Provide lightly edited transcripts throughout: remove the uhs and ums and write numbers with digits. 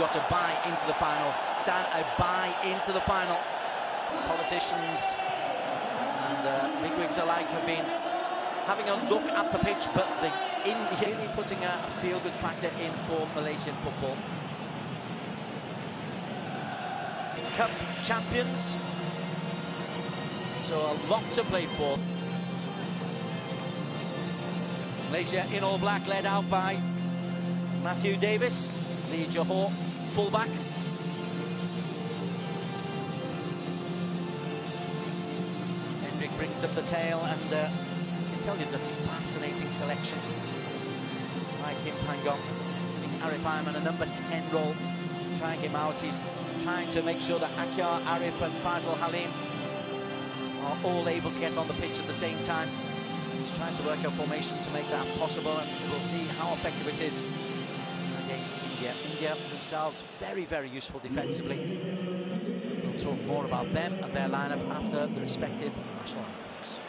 got to buy into the final. Stand a buy into the final. Politicians and bigwigs alike have been having a look at the pitch, but really putting a feel-good factor in for Malaysian football. Cup champions, so a lot to play for. Malaysia in all black, led out by Matthew Davis, the Johor fullback. Hendrik brings up the tail, and I can tell you it's a fascinating selection. Like Kim Pangong, giving Arif Ayman a number 10 role, trying him out. He's trying to make sure that AKHIR, Arif and Faisal Halim are all able to get on the pitch at the same time. He's trying to work a formation to make that possible, and we'll see how effective it is against India. India themselves very, very useful defensively. We'll talk more about them and their lineup after the respective national anthems.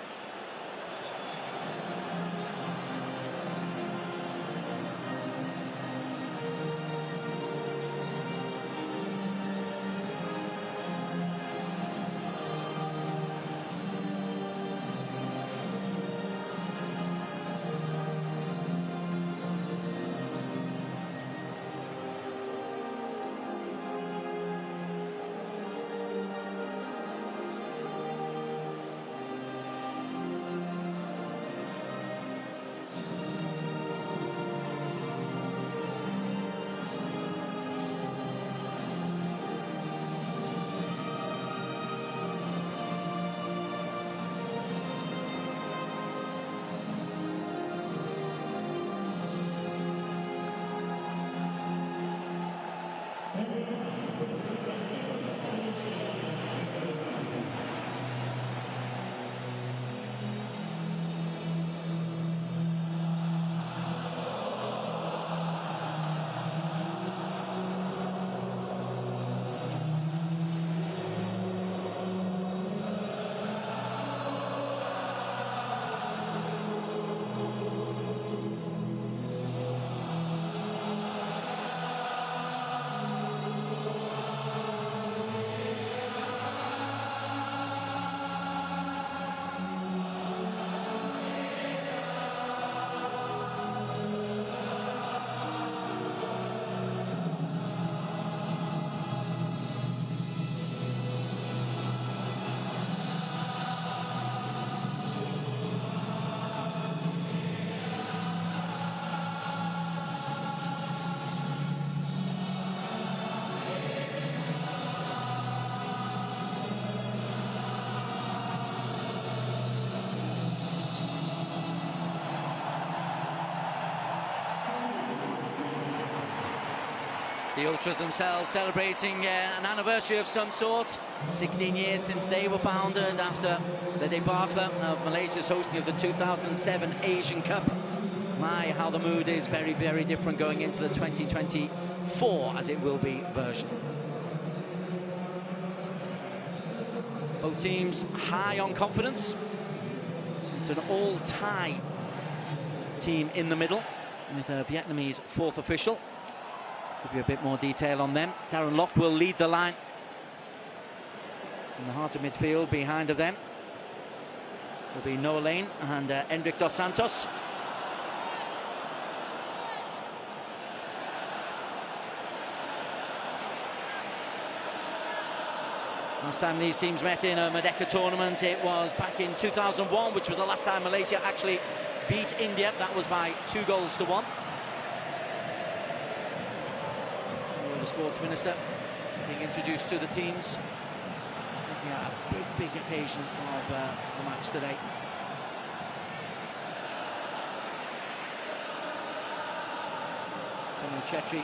The Ultras themselves celebrating an anniversary of some sort. 16 years since they were founded after the debacle of Malaysia's hosting of the 2007 Asian Cup. My, how the mood is very, very different going into the 2024, as it will be, version. Both teams high on confidence. It's an all-tie team in the middle, with a Vietnamese fourth official. Give you a bit more detail on them. Darren Lock will lead the line in the heart of midfield. Behind of them will be Noah Lane and Hendrik Dos Santos. Last time these teams met in a Merdeka tournament, it was back in 2001, which was the last time Malaysia actually beat India. That was by 2-1. The sports minister being introduced to the teams, looking at a big occasion of the match today. Samuel Chetri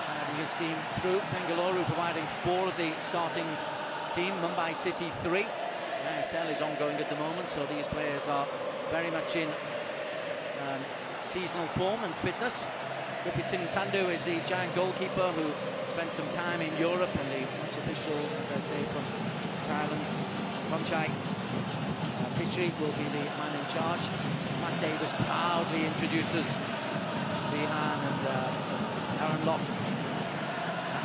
guiding his team through. Bengaluru providing 4 of the starting team. Mumbai City 3. ISL is ongoing at the moment, so these players are very much in seasonal form and fitness. Gurpreet Singh Sandhu is the giant goalkeeper who spent some time in Europe, and the match officials, as I say, from Thailand. Konchai Pichri will be the man in charge. Matt Davis proudly introduces Zihan and Aaron Lock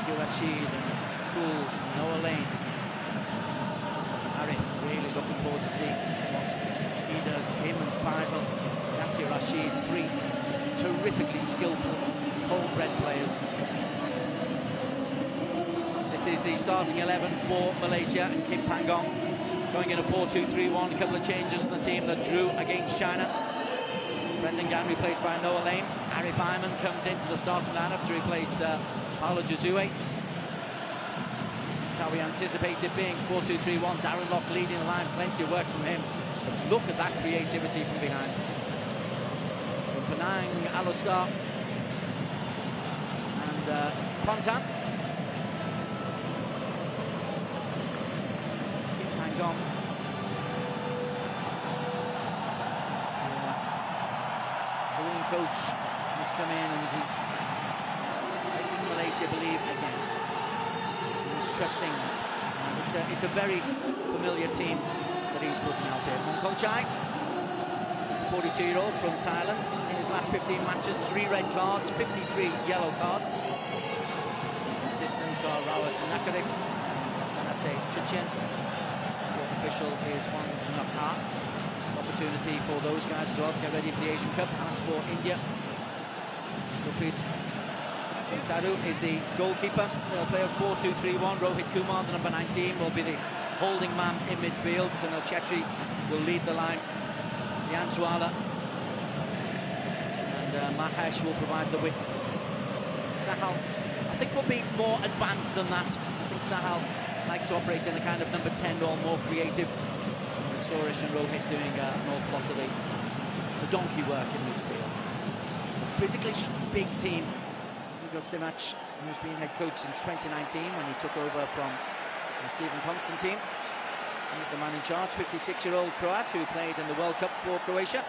AKHIR Rashid and Cools, Noah Lane. Arif really looking forward to see what he does. Him and Faisal, AKHIR Rashid, three terrifically skillful, homebred players. This is the starting 11 for Malaysia, and Kim Pangong going in a 4-2-3-1. A couple of changes in the team that drew against China. Brendan Gan replaced by Noah Lane. Arif Ayman comes into the starting lineup to replace Paolo Josue. That's how we anticipate it being, 4-2-3-1. Darren Lock leading the line, plenty of work from him. But look at that creativity from behind. From Penang, Alostar and Pontan. Kim Pangong. Coach has come in and he's making Malaysia believe again. He's trusting. It's a very familiar team that he's putting out here. Mongkolchai, 42-year-old from Thailand. In his last 15 matches, 3 red cards, 53 yellow cards. His assistants are Rawat Nakarit and Tanate Chuchen. Fourth official is Juan Nakha. Opportunity for those guys as well to get ready for the Asian Cup. As for India, Gurpreet Singh Sadhu is the goalkeeper. They'll play a 4-2-3-1. Rohit Kumar, the number 19, will be the holding man in midfield. Sunil Chetri will lead the line. Yanswala and Mahesh will provide the width. Sahal, I think, will be more advanced than that. I think Sahal likes to operate in a kind of number 10 role, more creative. Suresh and Rohit doing an awful lot of the donkey work in midfield. A physically big team. Igor Stimac, who's been head coach since 2019 when he took over from Stephen Constantine. He's the man in charge, 56-year-old Croat who played in the World Cup for Croatia.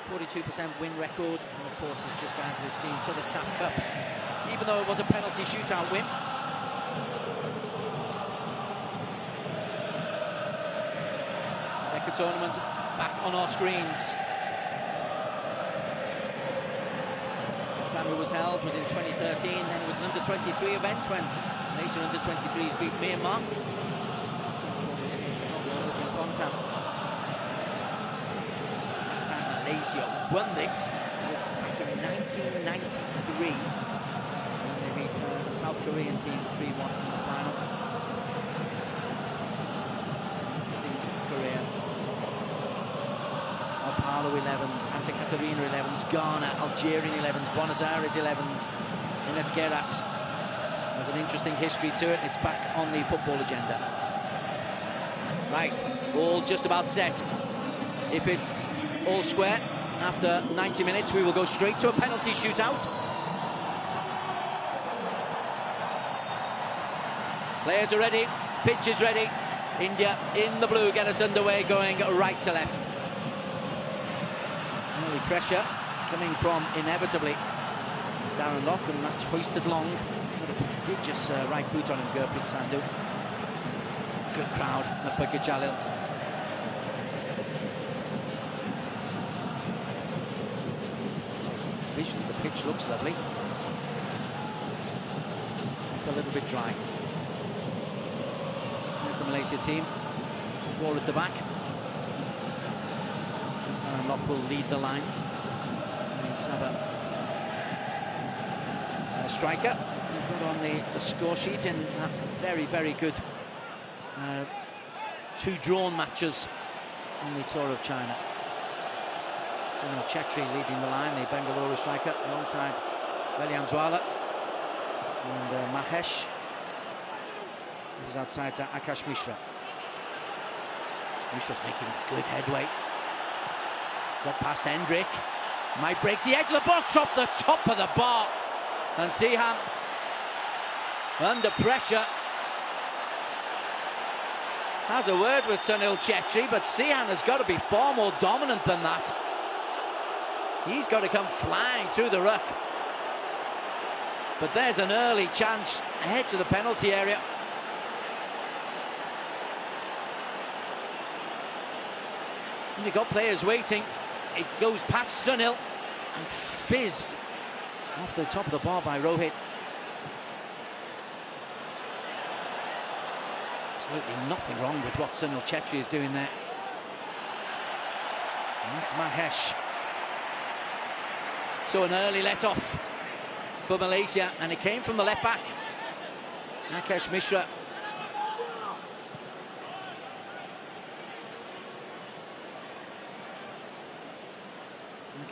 42% win record, and of course has just guided his team to the SAF Cup, even though it was a penalty shootout win. Tournament back on our screens. Last time it was held was in 2013, then it was an under-23 event when Malaysia under-23s beat Myanmar. Last time Malaysia won this was back in 1993 when they beat the South Korean team 3-1 in the final. Interesting career. Sao Paulo 11s, Santa Catarina 11s, Ghana, Algerian 11s, Buenos Aires 11s, Ines Gueras. There's an interesting history to it. It's back on the football agenda. Right, all just about set. If it's all square, after 90 minutes, we will go straight to a penalty shootout. Players are ready, pitch is ready. India in the blue get us underway, going right to left. Early pressure coming from, inevitably, Darren Lock, and that's hoisted long. He's got a prodigious right boot on him, Gurpreet Sandhu. Good crowd at Bukit Jalil. So visually the pitch looks lovely. It's a little bit dry. There's the Malaysia team, 4 at the back. And Lock will lead the line. And Sabah, striker, who got on the score sheet in that very, very good 2 drawn matches on the tour of China. Sunil Chetri leading the line, the Bengaluru striker, alongside Velianzuala and Mahesh. This is outside to Akash Mishra. Mishra's making good headway. Got past Hendrick. Might break the edge of the box off the top of the bar. And Sihan under pressure. Has a word with Sunil Chetri, but Sihan has got to be far more dominant than that. He's got to come flying through the ruck. But there's an early chance ahead to the penalty area. And you've got players waiting. It goes past Sunil and fizzed off the top of the bar by Rohit. Absolutely nothing wrong with what Sunil Chetri is doing there. And that's Mahesh. So an early let-off for Malaysia, and it came from the left back, Rakesh Mishra.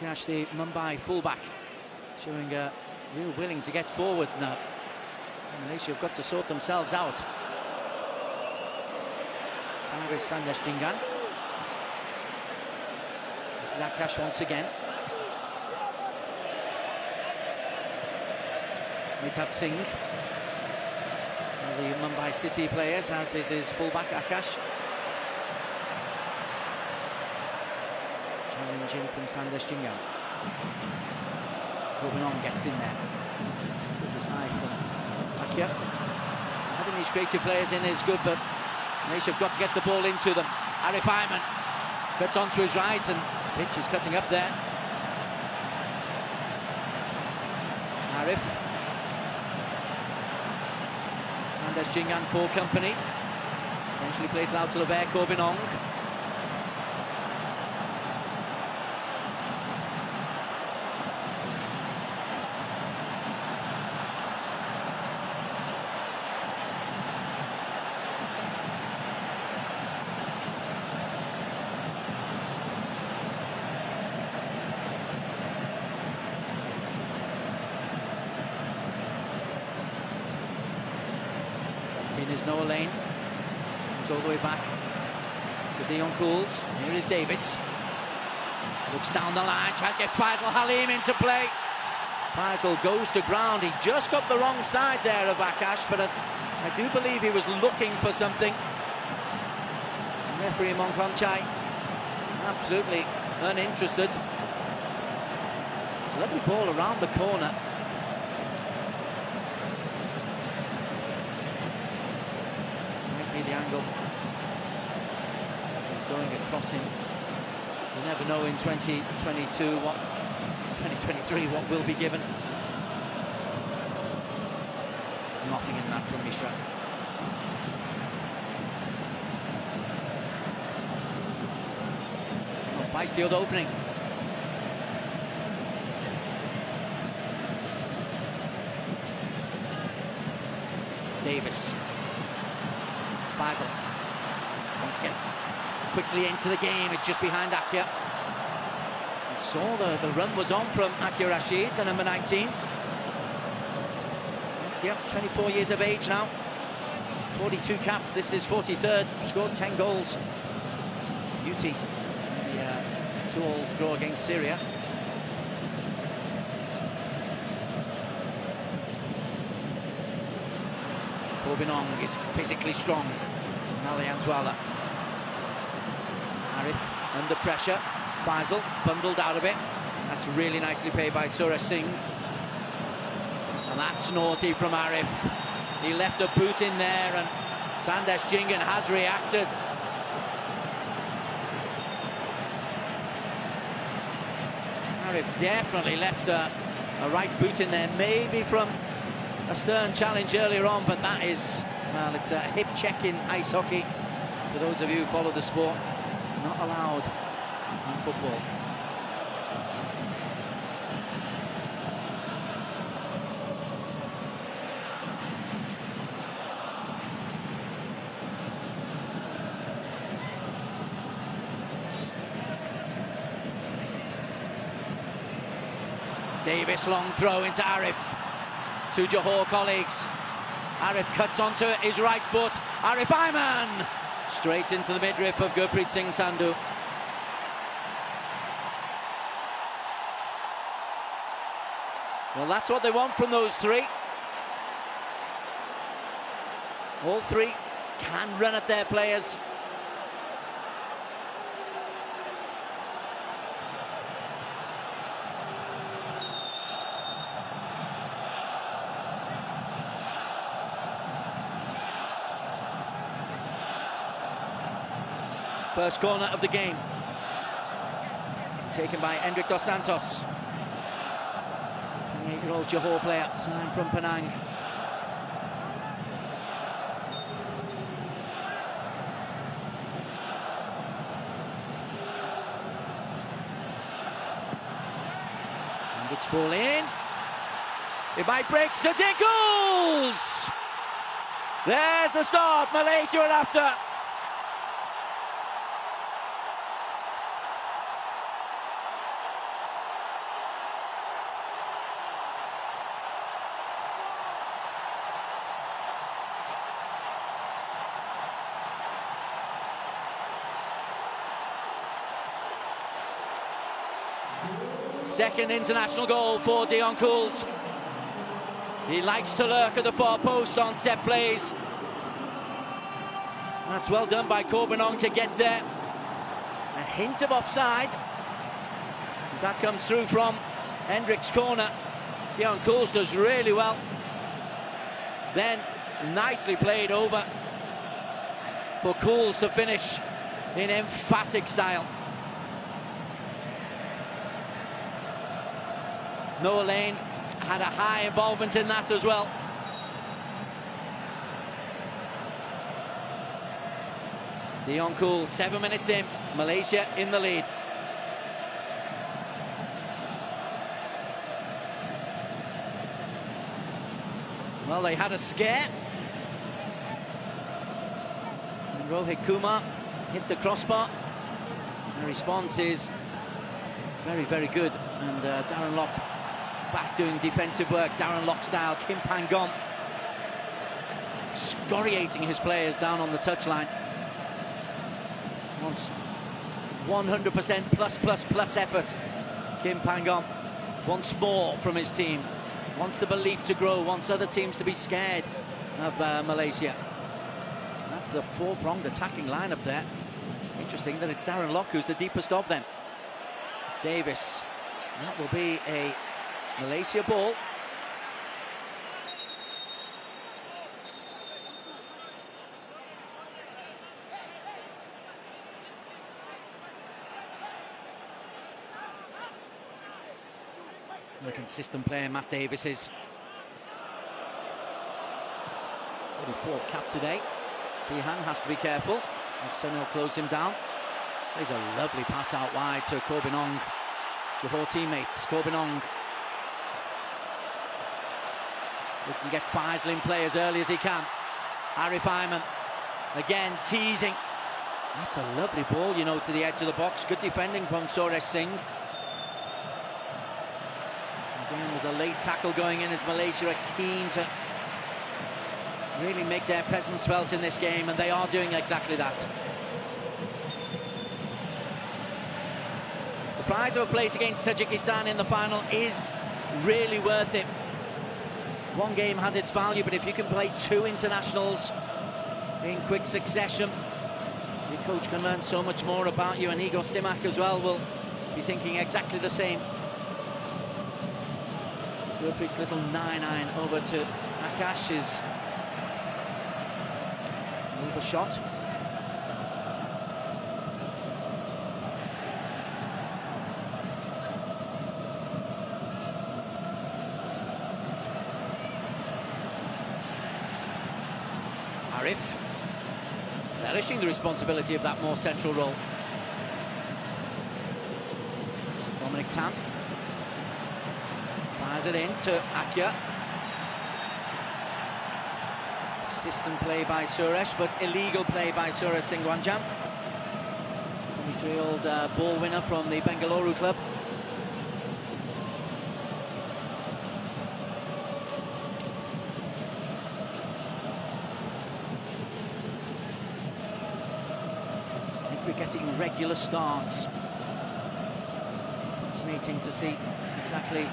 Rakesh, the Mumbai fullback, showing a real willing to get forward now. Malaysia have got to sort themselves out. Paris Sandesh Jingan. This is Akash once again. Mitab Singh, the Mumbai City players, as is his fullback Akash. Challenge in from Sandesh Jingan. Korbinong gets in there. It was high from AKHIR. Having these creative players in is good, but Malaysia have got to get the ball into them. Arif Ayman cuts onto his right, and the pitch is cutting up there. Arif. Sandesh Jingan for company. Eventually plays it out to Lever Korbinong. Is Noah Lane, comes all the way back to Dion Cools. Here is Davis, looks down the line, tries to get Faisal Halim into play. Faisal goes to ground. He just got the wrong side there of Akash, but I do believe he was looking for something. And referee Monkonchai absolutely uninterested. It's a lovely ball around the corner. The angle as he's going across him. You never know in 2023 what will be given. Nothing in that from Mishra. Oh, feisty odd opening. Davis. Faisal wants to get quickly into the game. It's just behind AKHIR. We saw the run was on from AKHIR Rashid, the number 19. AKHIR, 24 years of age now. 42 caps. This is 43rd. Scored 10 goals. Beauty. The 2-2 draw against Syria. Korbinong is physically strong. Naliantwala. Arif under pressure. Faisal bundled out of it. That's really nicely played by Suraj Singh. And that's naughty from Arif. He left a boot in there, and Sandesh Jingan has reacted. Arif definitely left a right boot in there, maybe from a stern challenge earlier on, but that is, well, it's a hip check in ice hockey. For those of you who follow the sport, not allowed in football. Davis, long throw into Arif. Two Johor colleagues. Arif cuts onto his right foot. Arif Ayman! Straight into the midriff of Gurpreet Singh Sandhu. Well, that's what they want from those three. All three can run at their players. First corner of the game, taken by Hendrik Dos Santos. 28-year-old Johor player, signed from Penang. Hendricks ball in. It might break the Dinkles! There's the start. Malaysia are after. Second international goal for Dion Cools. He likes to lurk at the far post on set plays. That's well done by Corbinong to get there. A hint of offside as that comes through from Hendricks' corner. Dion Cools does really well. Then nicely played over for Cools to finish in emphatic style. Noah Lane had a high involvement in that as well. Dion Cools, 7 minutes in, Malaysia in the lead. Well, they had a scare. And Rohit Kumar hit the crossbar. The response is very, very good. And Darren Lock back doing defensive work, Darren Lock style. Kim Pangong excoriating his players down on the touchline. Wants 100% plus effort. Kim Pangong wants more from his team, wants the belief to grow, wants other teams to be scared of Malaysia. That's the four-pronged attacking lineup there. Interesting that it's Darren Lock who's the deepest of them. Davis, that will be a Malaysia ball. A consistent player, Matt Davis is. 44th cap today. Sihan has to be careful as Sunil closed him down. There's a lovely pass out wide to Corbinong. Johor teammates, Corbinong looking to get Faisal in play as early as he can. Arif Ayman again teasing. That's a lovely ball, you know, to the edge of the box. Good defending from Suresh Singh. Again, there's a late tackle going in as Malaysia are keen to really make their presence felt in this game, and they are doing exactly that. The prize of a place against Tajikistan in the final is really worth it. One game has its value, but if you can play two internationals in quick succession, your coach can learn so much more about you, and Igor Stimac as well will be thinking exactly the same. Gurpreet's little 9-9 over to Akash is overshot. Arif relishing the responsibility of that more central role. Dominic Tam fires it in to AKHIR. System play by Suresh, but illegal play by Suresh Singwanjam. 23-year-old ball winner from the Bengaluru club. We're getting regular starts. Fascinating to see exactly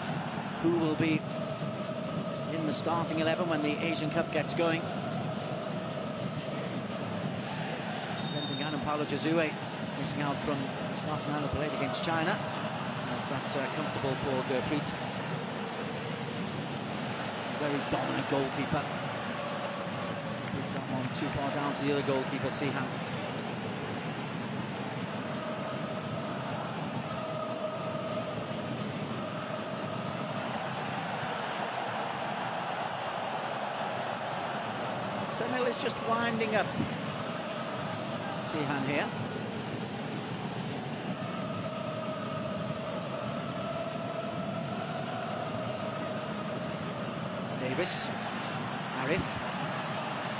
who will be in the starting 11 when the Asian Cup gets going. Dentingan and Paulo Jazue missing out from the starting lineup played against China. As that's comfortable for Gurpreet. Very dominant goalkeeper. Puts that one too far down to the other goalkeeper, Sihan. Sunil is just winding up. Sihan here. Davis. Arif.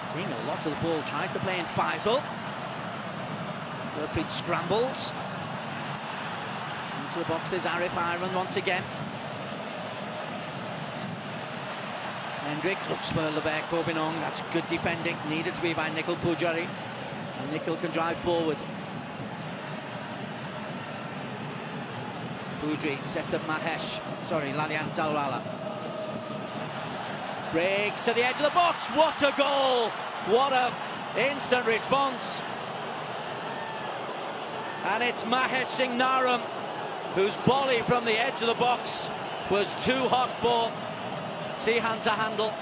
Seeing a lot of the ball. Tries to play in Faisal. Gurpreet scrambles. Into the boxes. Arif Iron once again. Hendrik looks for Lever Corbinong. That's good defending. Needed to be by Nikhil Pujari. And Nikhil can drive forward. Pujari sets up Mahesh. Sorry, Lalian Saurala. Breaks to the edge of the box. What a goal! What a instant response. And it's Mahesh Singh Naram, whose volley from the edge of the box was too hot for Sihan to handle.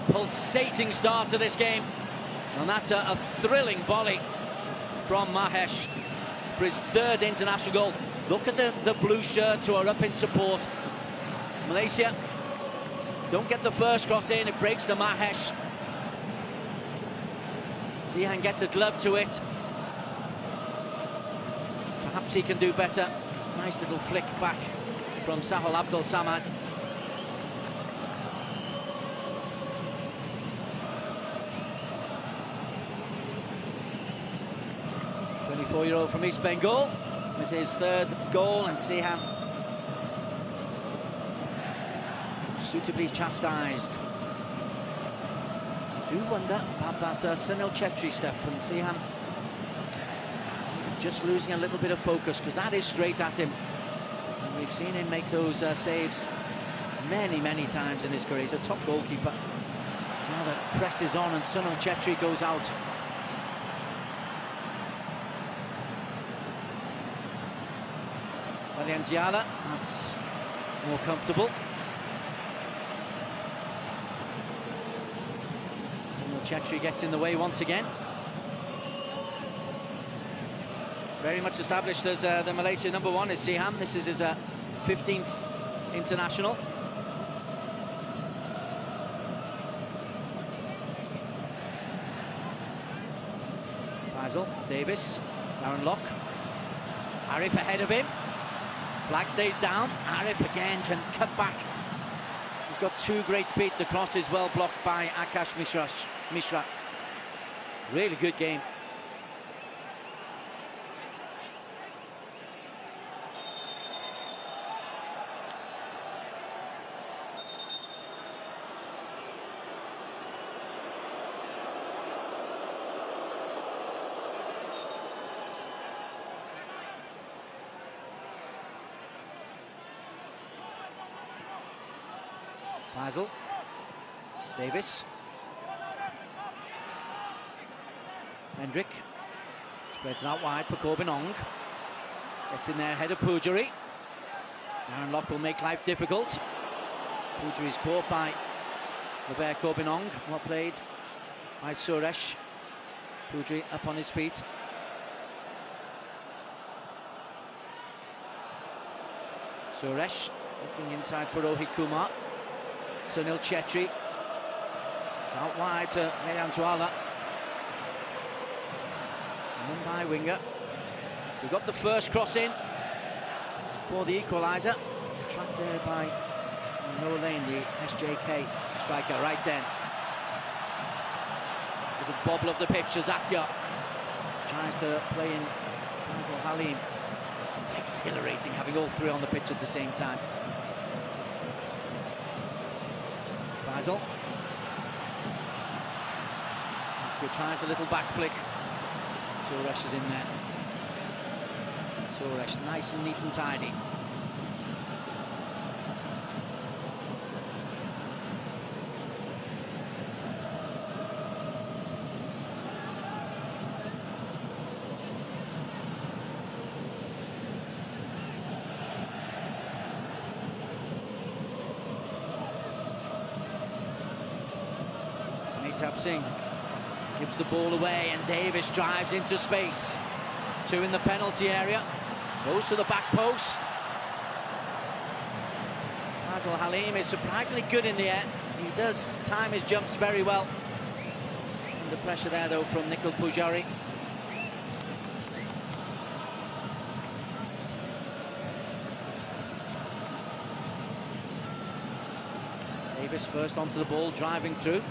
Pulsating start to this game, and that's a thrilling volley from Mahesh for his third international goal. Look at the blue shirts who are up in support. Malaysia don't get the first cross in, it breaks to Mahesh. Sihan gets a glove to it. Perhaps he can do better. Nice little flick back from Sahol Abdul Samad. Four-year-old from East Bengal with his third goal, and Sihan suitably chastised. I do wonder about that Sunil Chetri stuff from Sihan. Just losing a little bit of focus, because that is straight at him. And we've seen him make those saves many times in his career. He's a top goalkeeper. Now that presses on and Sunil Chetri goes out. Valenciala, that's more comfortable. Sunil Chetri gets in the way once again. Very much established as the Malaysia #1 is Sihan. This is his 15th international. Faisal, Davis, Darren Lock. Arif ahead of him. Flag stays down. Arif again can cut back. He's got two great feet. The cross is well blocked by Akash Mishra. Really good game. Faisal, Davis, Hendrik, spreads it out wide for Corbinong, gets in there ahead of Pujari. Darren Lock will make life difficult. Pujari's caught by Lever Corbinong, well played by Suresh. Pujari up on his feet. Suresh looking inside for Rohit Kumar. Sunil Chetri. It's out wide to Leyantuala. Mumbai winger. We got the first cross in for the equaliser. Trapped there by Noah Lane, the SJK striker, right then. Little bobble of the pitch as Akya tries to play in Faisal Halim. It's exhilarating having all three on the pitch at the same time. Faisal. Akya tries the little back flick. Suresh is in there. And Suresh nice and neat and tidy. Mehtab Singh gives the ball away, and Davis drives into space. Two in the penalty area. Goes to the back post. Faisal Halim is surprisingly good in the air. He does time his jumps very well. And Under pressure there, though, from Nikhil Pujari. Davis first onto the ball, driving through.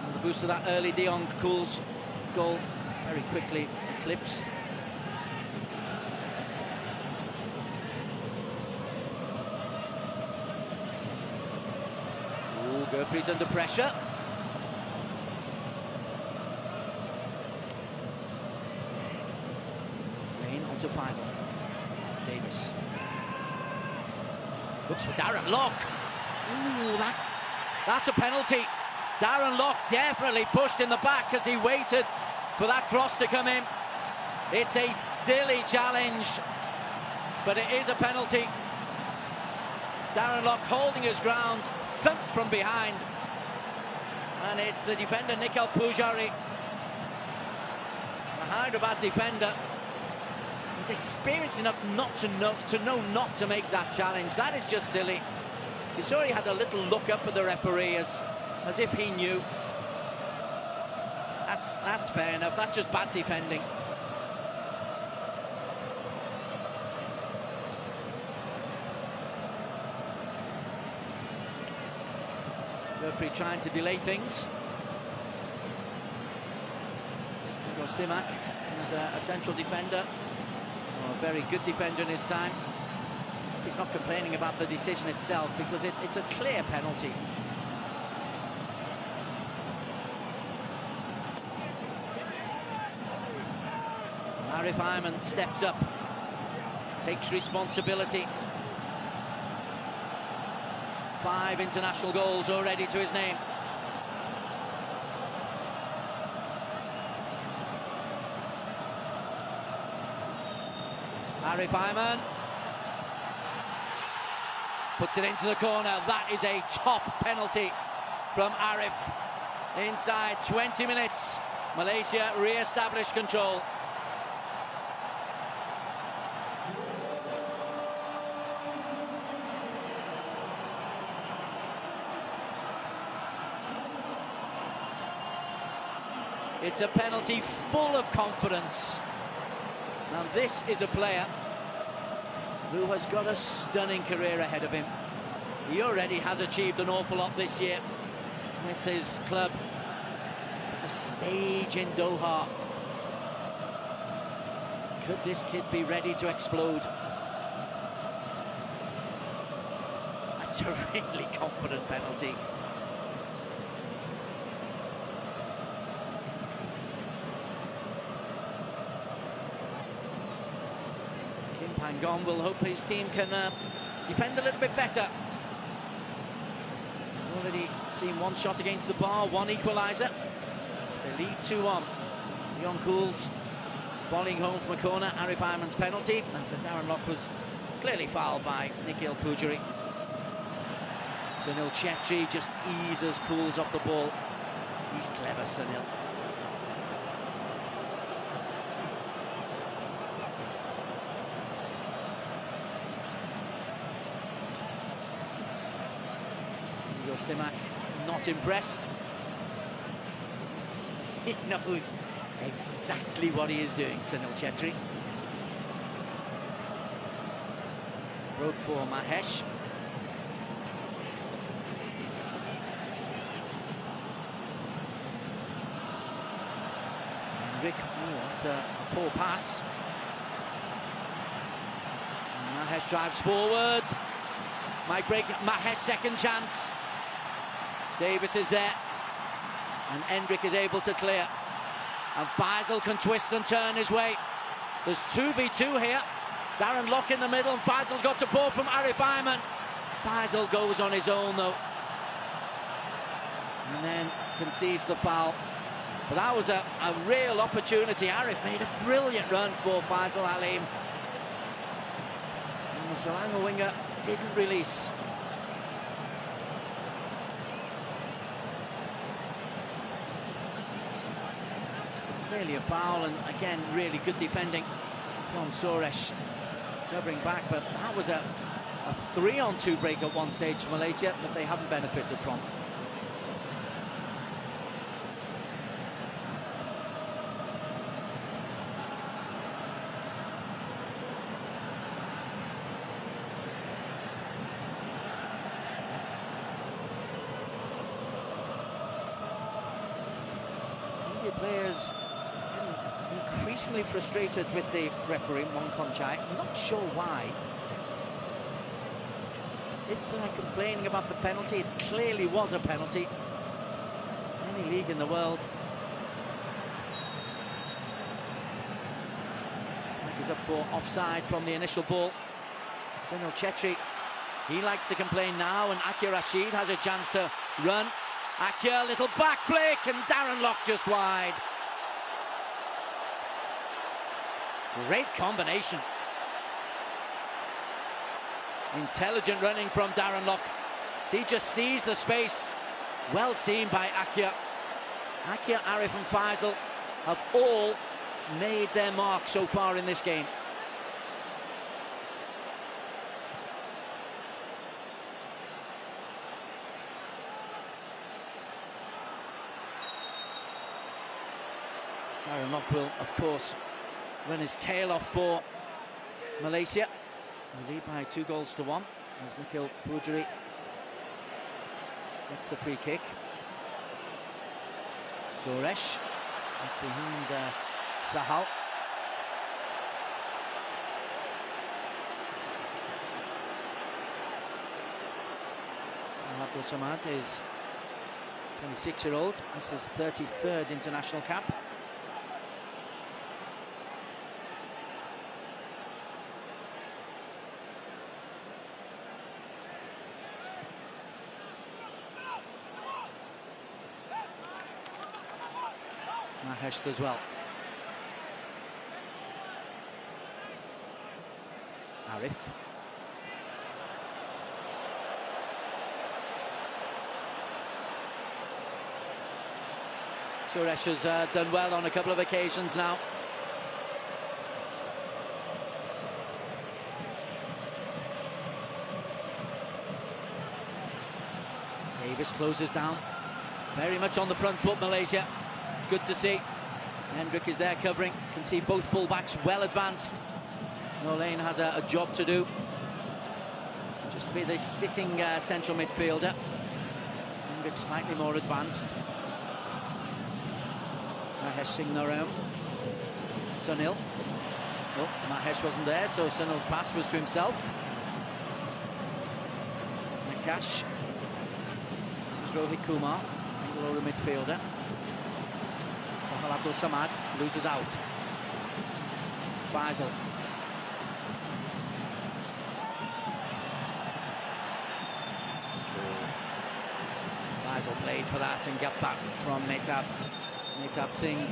And the boost of that early Dion Cools goal very quickly eclipsed. Ooh, Gurpreet's under pressure. Rain onto Faisal. Davis. Looks for Darren Lock. Ooh, that's a penalty. Darren Lock definitely pushed in the back as he waited for that cross to come in. It's a silly challenge, but it is a penalty. Darren Lock holding his ground, thumped from behind. And it's the defender, Nikhil Pujari. A Hyderabad defender. He's experienced enough not to know not to make that challenge. That is just silly. You saw he had a little look up at the referee as if he knew. That's fair enough. That's just bad defending. Gurpreet trying to delay things. Stimac is a central defender. A very good defender in his time. He's not complaining about the decision itself because it's a clear penalty. Arif Ayman steps up, takes responsibility. 5 international goals already to his name. Arif Ayman puts it into the corner. That is a top penalty from Arif. Inside 20 minutes, Malaysia re-establish control. It's a penalty full of confidence. And this is a player who has got a stunning career ahead of him. He already has achieved an awful lot this year with his club. But the stage in Doha. Could this kid be ready to explode? That's a really confident penalty. Pangong will hope his team can defend a little bit better. We've already seen one shot against the bar, one equaliser. They lead 2-1. Dion Cools volleying home from a corner. Arif Ayman's penalty after Darren Lock was clearly fouled by Nikhil Pujari. Sunil Chetri just eases Cools off the ball. He's clever, Sunil. Stimac not impressed. He knows exactly what he is doing, Sunil Chetri. Broke for Mahesh. And Rick, that's a poor pass. And Mahesh drives forward. Might break Mahesh, second chance. Davis is there, and Hendrick is able to clear. And Faisal can twist and turn his way. There's 2v2 here. Darren Lock in the middle, and Faisal's got support from Arif Ayman. Faisal goes on his own, though. And then concedes the foul. But that was a real opportunity. Arif made a brilliant run for Faisal Halim. And the Selangor winger didn't release. Clearly a foul, and again, really good defending from Suresh, covering back, but that was a a 3-on-2 break at one stage for Malaysia that they haven't benefited from. India players increasingly frustrated with the referee, Monkonchai. I'm not sure why. If they're complaining about the penalty, it clearly was a penalty. Any league in the world. He's up for offside from the initial ball. Sunil Chetri, he likes to complain now, and AKHIR Rashid has a chance to run. AKHIR, little back flick, and Darren Lock just wide. Great combination. Intelligent running from Darren Lock. So he just sees the space. Well seen by AKHIR. AKHIR, Arif and Faisal have all made their mark so far in this game. Darren Lock will, of course, run his tail off for Malaysia. They lead by 2-1 as Nikhil Pujari gets the free kick. Suresh, that's behind Sahal. Sahal Abdul Samad is 26-year-old. This is 33rd international cap. Mahesh does well. Arif. Suresh has done well on a couple of occasions now. Davis closes down. Very much on the front foot, Malaysia. Good to see. Hendrick is there covering. Can see both fullbacks well advanced. Nolain has a job to do. Just to be the sitting central midfielder. Hendrick slightly more advanced. Mahesh Singh Naram. Sunil. Oh, Mahesh wasn't there, so Sunil's pass was to himself. Nakash. This is Rohit Kumar, Bangalore midfielder. Sahal Abdul Samad loses out. Faisal. Faisal played for that and got back from Mehtab Singh.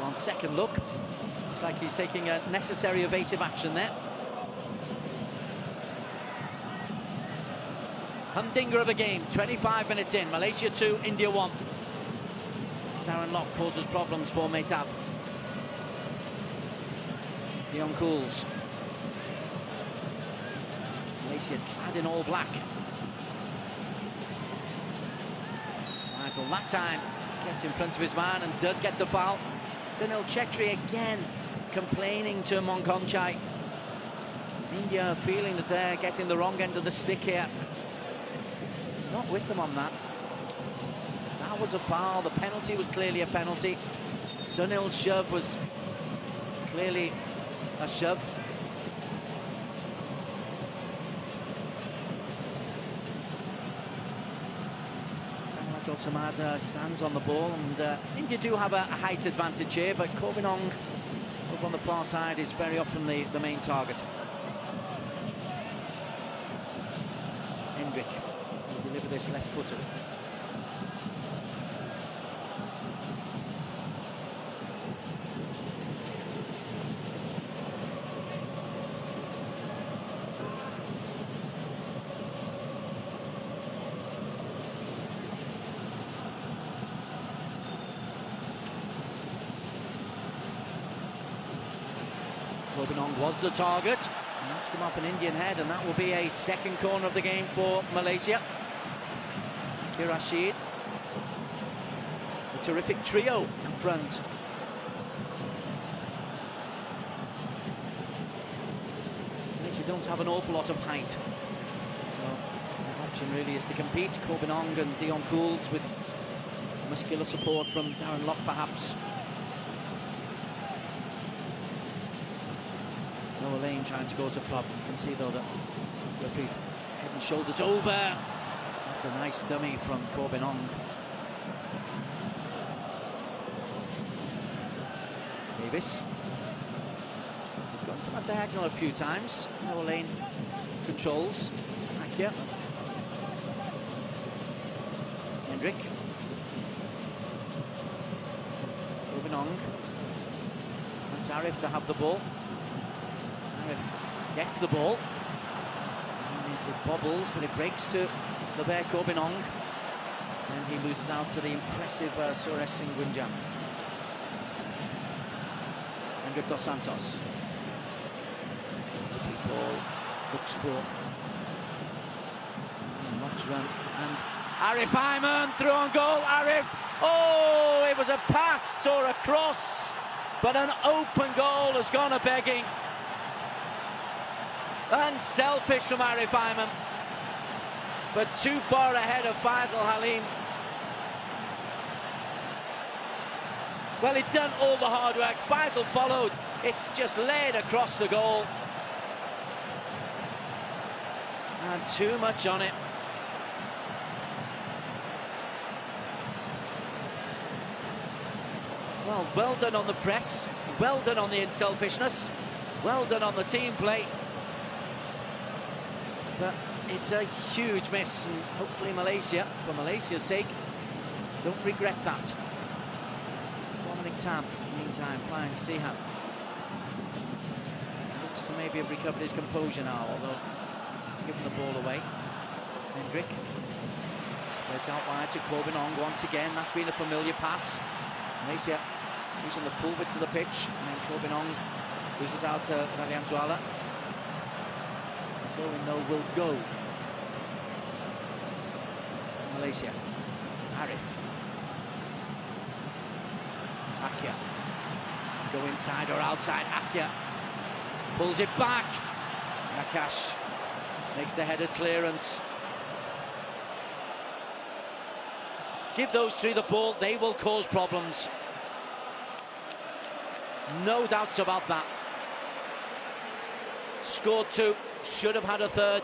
On second look, looks like he's taking a necessary evasive action there. Humdinger of a game, 25 minutes in. Malaysia 2, India 1. Darren Lock causes problems for Mehtab. Leon Cools. Malaysia clad in all black. Faisal that time gets in front of his man and does get the foul. Sunil Chetri again complaining to Monkonchai. India feeling that they're getting the wrong end of the stick here. Not with them on that. That was a foul. The penalty was clearly a penalty. Sunil's shove was clearly a shove. Abdul Samad stands on the ball, and India do have a height advantage here, but Korbinong over on the far side is very often the main target. Hendrick will deliver this left-footed. Kobenong was the target, and that's come off an Indian head, and that will be a second corner of the game for Malaysia. AKHIR Rashid, a terrific trio up front. Malaysia don't have an awful lot of height, so the option really is to compete. Kobenong and Dion Cools with muscular support from Darren Lock, perhaps. Noah Lane trying to go to prop. You can see though that repeat head and shoulders over. That's a nice dummy from Kobenong. Davis. They've gone for that diagonal a few times. Noah Lane controls. AKHIR. Hendrick. Kobenong. Wants Arif to have the ball. Arif gets the ball. It bobbles, but it breaks to Lever Kobenong. And he loses out to the impressive Suresh Singh Gunjan. Hendrik Dos Santos. Lovely ball. Looks for Knox run. And Arif Ayman through on goal. Arif. Oh, it was a pass or a cross, but an open goal has gone a begging. Unselfish from Arif Ayman, but too far ahead of Faisal Halim. Well, he'd done all the hard work. Faisal followed. It's just laid across the goal. And too much on it. Well, well done on the press. Well done on the unselfishness. Well done on the team play. But it's a huge miss, and hopefully Malaysia, for Malaysia's sake, don't regret that. Dominic Tam, meantime, finds Sihan. Looks to maybe have recovered his composure now, although it's given the ball away. Hendrick spreads out wide to Kobenong once again. That's been a familiar pass. Malaysia using the full width of the pitch, and Kobenong loses out to Radian Zuala. So we know will go to Malaysia. Arif. AKHIR. Go inside or outside. AKHIR pulls it back. Akash makes the headed clearance. Give those three the ball, they will cause problems. No doubts about that. Scored two. Should have had a third.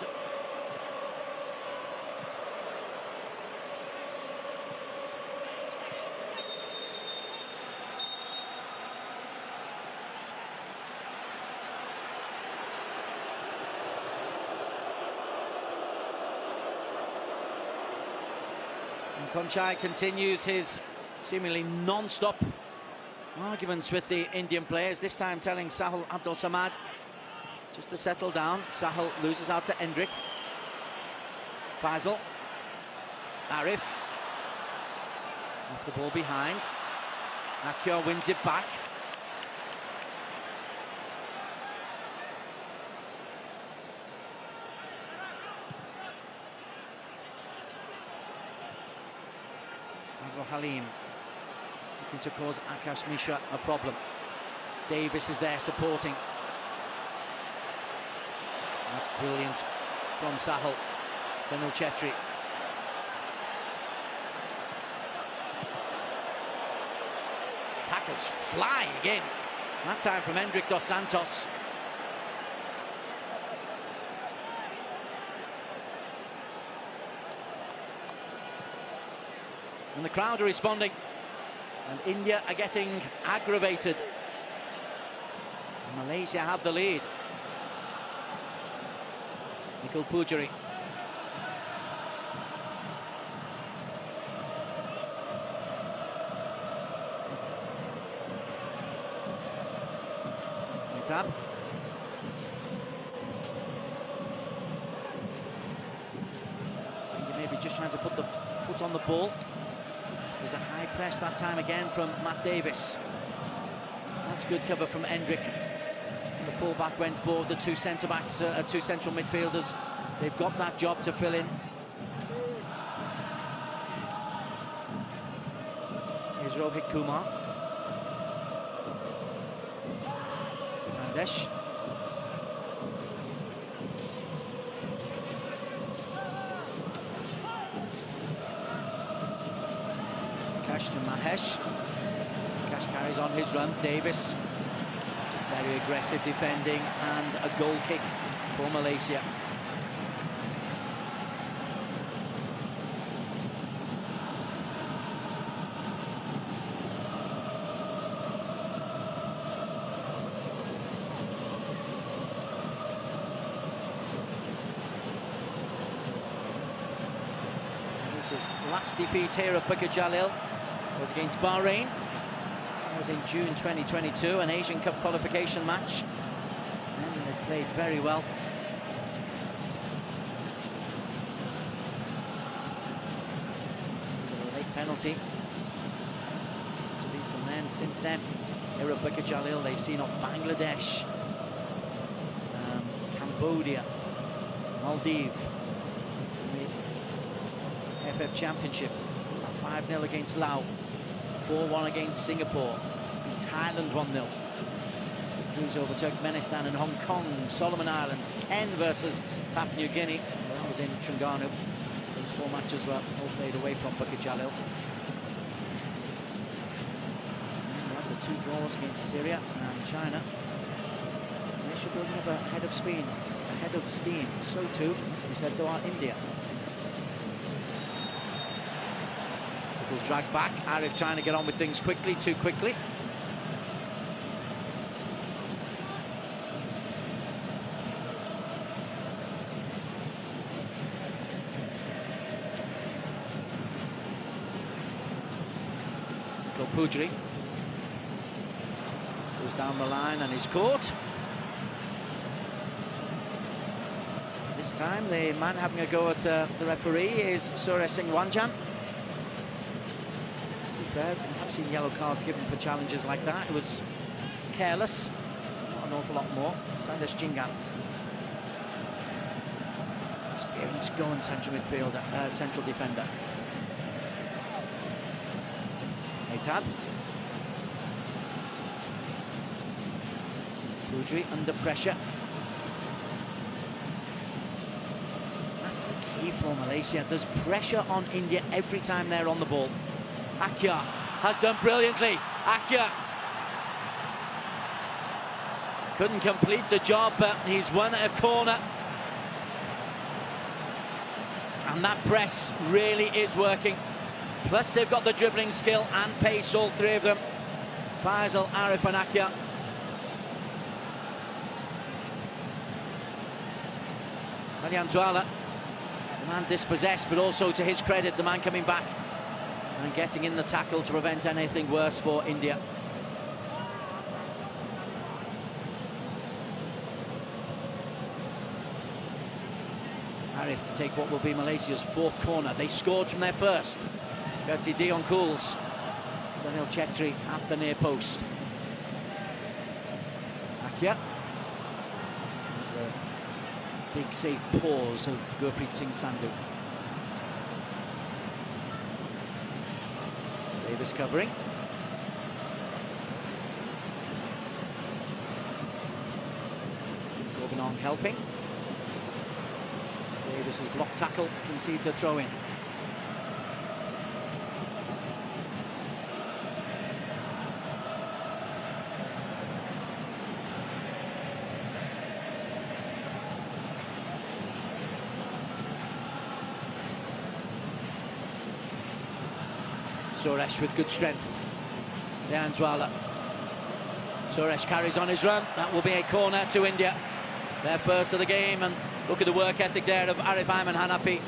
And Konchai continues his seemingly non-stop arguments with the Indian players, this time telling Sahil Abdul Samad just to settle down. Sahil loses out to Hendrick. Faisal. Arif. Off the ball behind. AKHIR wins it back. Faisal Halim looking to cause Akash Mishra a problem. Davis is there supporting. That's brilliant from Sahil. Sunil Chetri. Tackles fly again. That time from Hendrik Dos Santos. And the crowd are responding. And India are getting aggravated. Malaysia have the lead. Nikhil Pujari. Mitab. Maybe just trying to put the foot on the ball. There's a high press that time again from Matt Davis. That's good cover from Hendrick. The full-back went forward, the two centre-backs, two central midfielders. They've got that job to fill in. Here's Rohit Kumar. Sandesh. Cash to Mahesh. Cash carries on his run. Davis. Very aggressive defending and a goal kick for Malaysia. His last defeat here at Bukit Jalil was against Bahrain. That was in June 2022, an Asian Cup qualification match, and they played very well. A late penalty to beat them then. Since then, here at Bukit Jalil, they've seen off Bangladesh, Cambodia, Maldives. FF Championship, 5-0 against Laos, 4-1 against Singapore, in Thailand 1-0. Victories over Turkmenistan and Hong Kong, Solomon Islands, 10 versus Papua New Guinea. That was in Terengganu. Those 4 matches were all played away from Bukit Jalil. And the 2 draws against Syria and China. Malaysia building up ahead of steam. So too, must be said, to our India. Little drag back. Arif trying to get on with things quickly, too quickly. Pujri goes down the line and is caught. This time the man having a go at the referee is Suresh Singh Wanjan. To be fair, I've seen yellow cards given for challenges like that. It was careless, not an awful lot more. Sandesh Jingan, experienced going central midfielder, central defender. Tab. Pujri under pressure. That's the key for Malaysia. There's pressure on India every time they're on the ball. AKHIR has done brilliantly. AKHIR couldn't complete the job, but he's won a corner. And that press really is working. Plus, they've got the dribbling skill and pace, all 3 of them. Faisal, Arif and AKHIR. Alianzuala, the man dispossessed, but also to his credit, the man coming back and getting in the tackle to prevent anything worse for India. Arif to take what will be Malaysia's 4th corner. They scored from their first. Courtesy Dion Cools. Sunil Chetri at the near post. AKHIR. And the big safe pause of Gurpreet Singh Sandhu. Davis covering. Corbinong helping. Davis's block tackle concedes a throw-in. Suresh with good strength. Alianzuala. Suresh carries on his run. That will be a corner to India. Their first of the game, and look at the work ethic there of Arif Aiman Hanapi.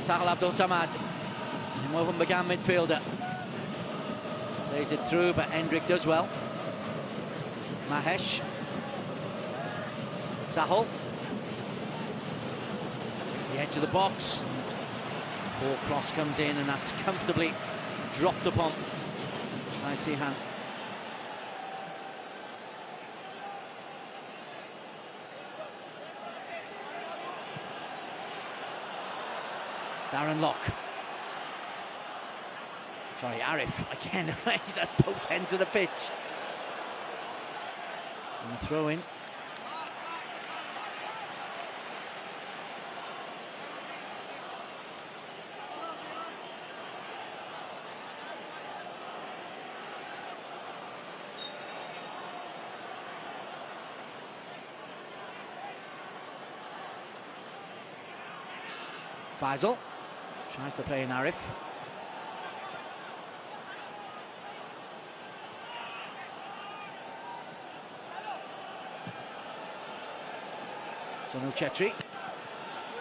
Sahal Abdul Samad, the Mohun Bagan midfielder. Plays it through, but Hendrik does well. Mahesh. Sahal. It's the edge of the box. Poor cross comes in, and that's comfortably dropped upon by Sihan. Darren Lock. Sorry, Arif again. He's at both ends of the pitch. And the throw in. Faisal tries to play in Arif. Sunil Chetri.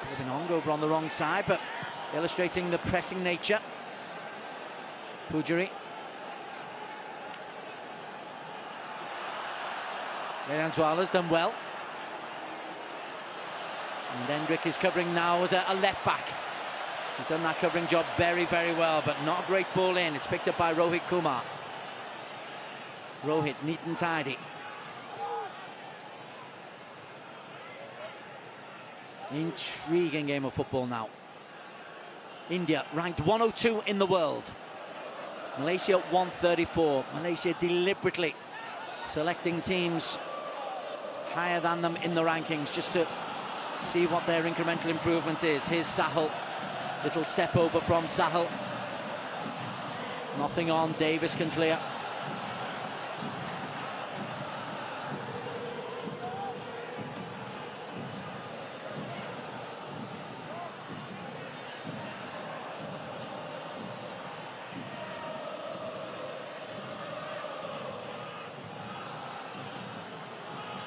Bobinong over on the wrong side, but illustrating the pressing nature. Pujari. Leon Tuala's done well. And Hendrik is covering now as a left back. He's done that covering job very, very well, but not a great ball in. It's picked up by Rohit Kumar. Rohit, neat and tidy. Intriguing game of football now. India ranked 102 in the world. Malaysia 134. Malaysia deliberately selecting teams higher than them in the rankings just to see what their incremental improvement is. Here's Sahal. Little step over from Sahal. Nothing on. Davis can clear.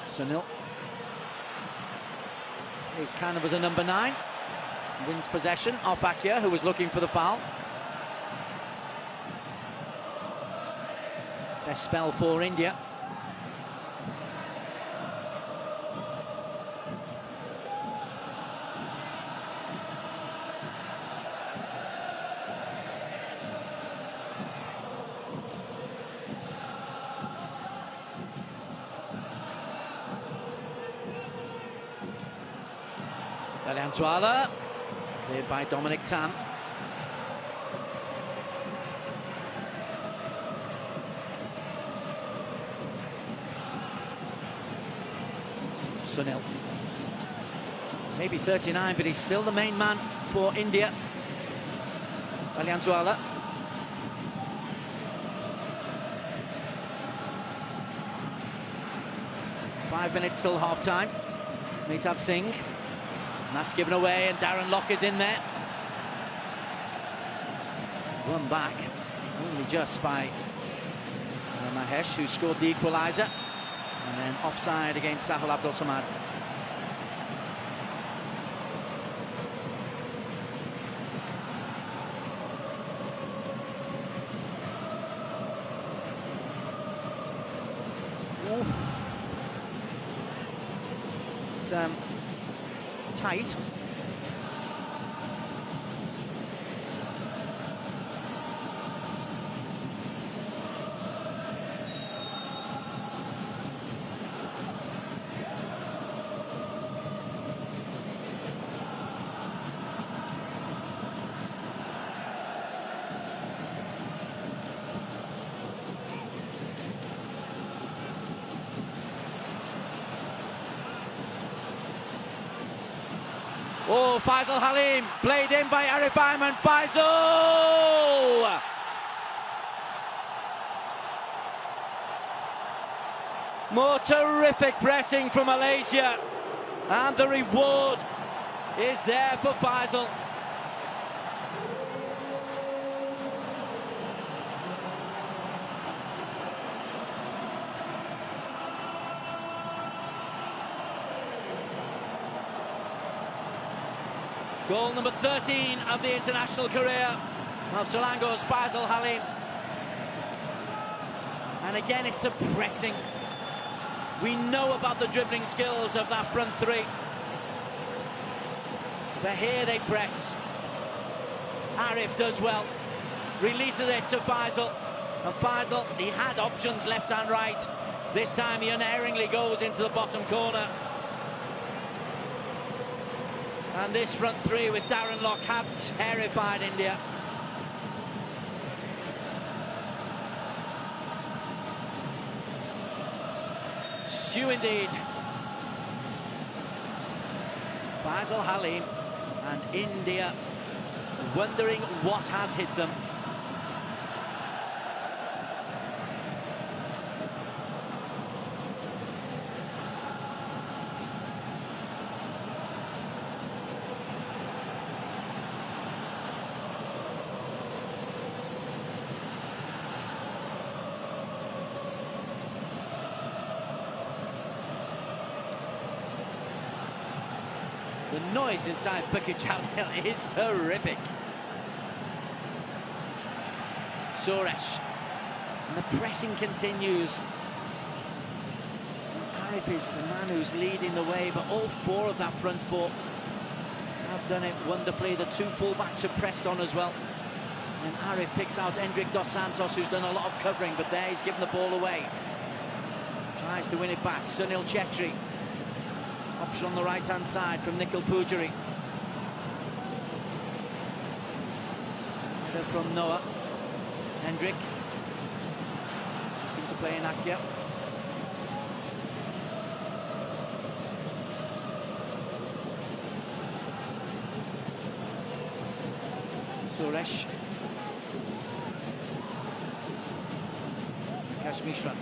Sunil. He's kind of as a number 9. Wins possession off AKHIR, who was looking for the foul. Best spell for India. Tuala, cleared by Dominic Tan. Sunil. Maybe 39, but he's still the main man for India. Tuala. 5 minutes till half-time. Mehtab Singh. And that's given away, and Darren Lock is in there. Won back, only just by Mahesh, who scored the equaliser. And then offside against Sahal Abdul Samad. Oof. It's tight. Oh, Faisal Halim, played in by Arif Ayman. Faisal! More terrific pressing from Malaysia. And the reward is there for Faisal. Goal number 13 of the international career of Selangor's Faisal Halim. And again, it's the pressing. We know about the dribbling skills of that front three. But here they press. Arif does well. Releases it to Faisal. And Faisal, he had options left and right. This time he unerringly goes into the bottom corner. And this front three with Darren Lock have terrified India. Stew indeed. Faisal Halim and India wondering what has hit them. The noise inside Bukit Jalil is terrific. Suresh. And the pressing continues. And Arif is the man who's leading the way, but all four of that front four have done it wonderfully. The two fullbacks are pressed on as well. And Arif picks out Hendrik Dos Santos, who's done a lot of covering, but there he's given the ball away. Tries to win it back. Sunil Chetri. Option on the right-hand side from Nikhil Pujari. Header from Noah. Hendrik. Looking to play in AKHIR. Suresh. Akash Mishra.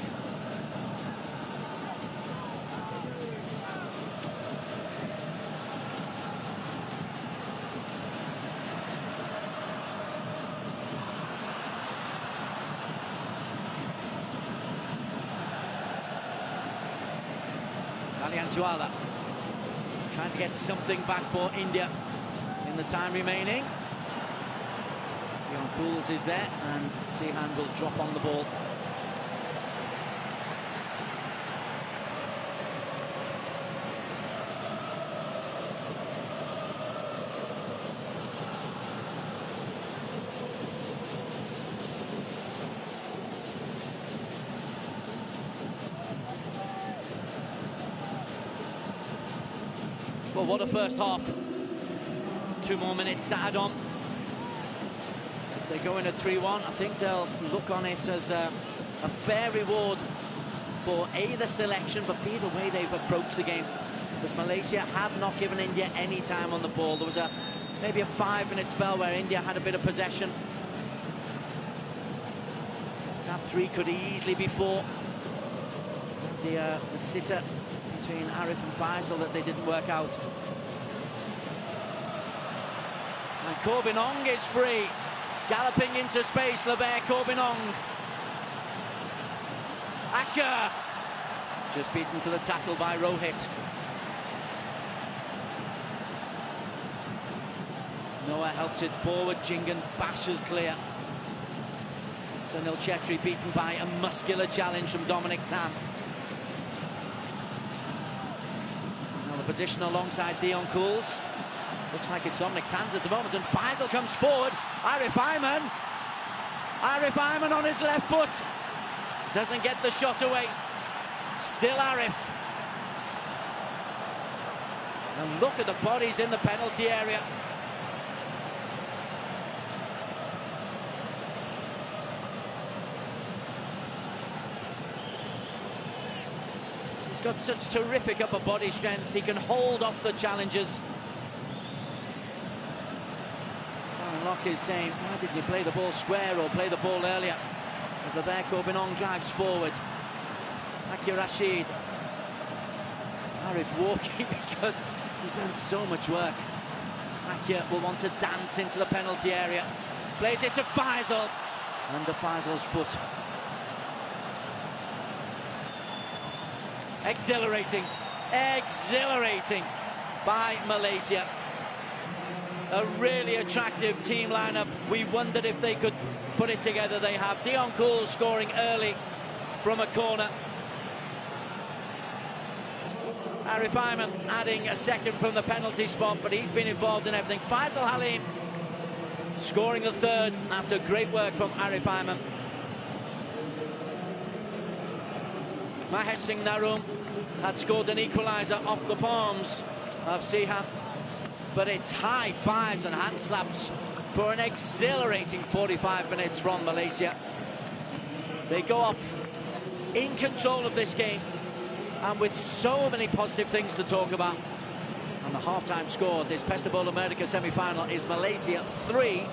Aliantuala trying to get something back for India in the time remaining. Dion Cools is there and Sihan will drop on the ball. Well, what a first half. 2 more minutes to add on. If they go in at 3-1, I think they'll look on it as a fair reward for A, the selection, but B, the way they've approached the game. Because Malaysia have not given India any time on the ball. There was maybe a 5-minute spell where India had a bit of possession. That 3 could easily be 4. The sitter between Arif and Faisal that they didn't work out. And Corbinong is free. Galloping into space, Lever Corbinong. AKHIR. Just beaten to the tackle by Rohit. Noah helps it forward. Jingan bashes clear. Sunil Chetri beaten by a muscular challenge from Dominic Tam. Position alongside Dion Cools. Looks like it's Dominic Tans at the moment, and Faisal comes forward. Arif Ayman. Arif Ayman on his left foot. Doesn't get the shot away. Still Arif. And look at the bodies in the penalty area. He's got such terrific upper body strength. He can hold off the challenges. Darren Lock is saying, why didn't you play the ball square or play the ball earlier? As Lever Corbinong drives forward. Akir Rashid. Arif walking because he's done so much work. AKHIR will want to dance into the penalty area. Plays it to Faisal. Under Faisal's foot. Exhilarating by Malaysia. A really attractive team lineup. We wondered if they could put it together. They have Dion Cools scoring early from a corner. Arif Ayman adding a second from the penalty spot, but he's been involved in everything. Faisal Halim scoring the third after great work from Arif Ayman. Mahesh Singh Naroom had scored an equaliser off the palms of Siham, but it's high fives and hand slaps for an exhilarating 45 minutes from Malaysia. They go off in control of this game and with so many positive things to talk about. And the half-time score, this Pestabola Merdeka semi-final, is Malaysia 3,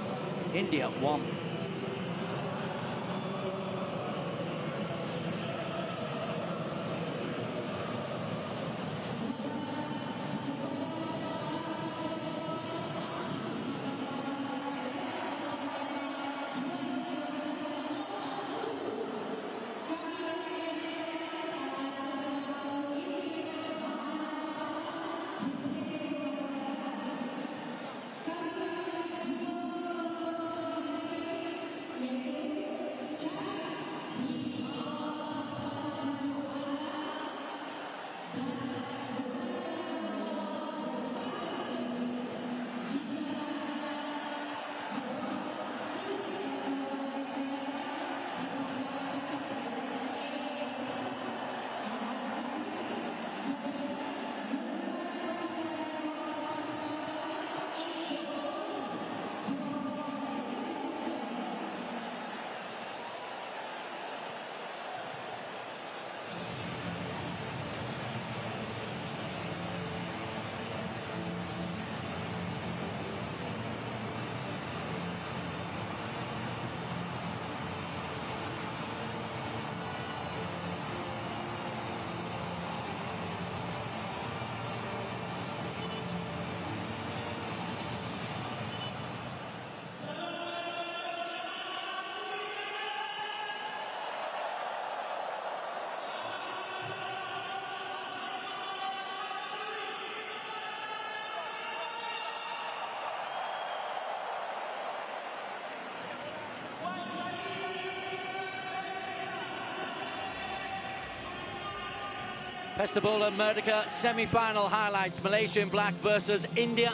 India 1. Pestabola Merdeka semi-final highlights. Malaysia in black versus India.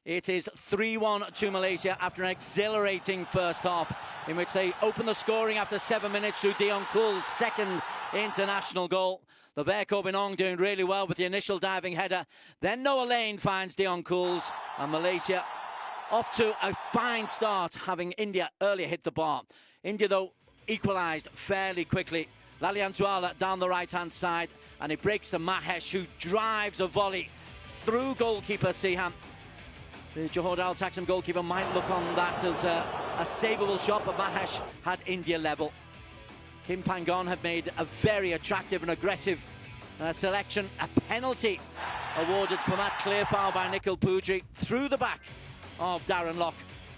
It is 3-1 to Malaysia after an exhilarating first half in which they opened the scoring after 7 minutes through Dion Cool's second international goal. Laveko Binong doing really well with the initial diving header. Then Noah Lane finds Dion Cools, and Malaysia off to a fine start, having India earlier hit the bar. India, though, equalised fairly quickly. Lalian Tuala down the right-hand side, and it breaks to Mahesh, who drives a volley through goalkeeper Siham. The Johor Darul Taksim goalkeeper might look on that as a savable shot, but Mahesh had India level. Kim Pangon had made a very attractive and aggressive selection. A penalty awarded for that clear foul by Nikhil Pujri through the back of Darren Lock.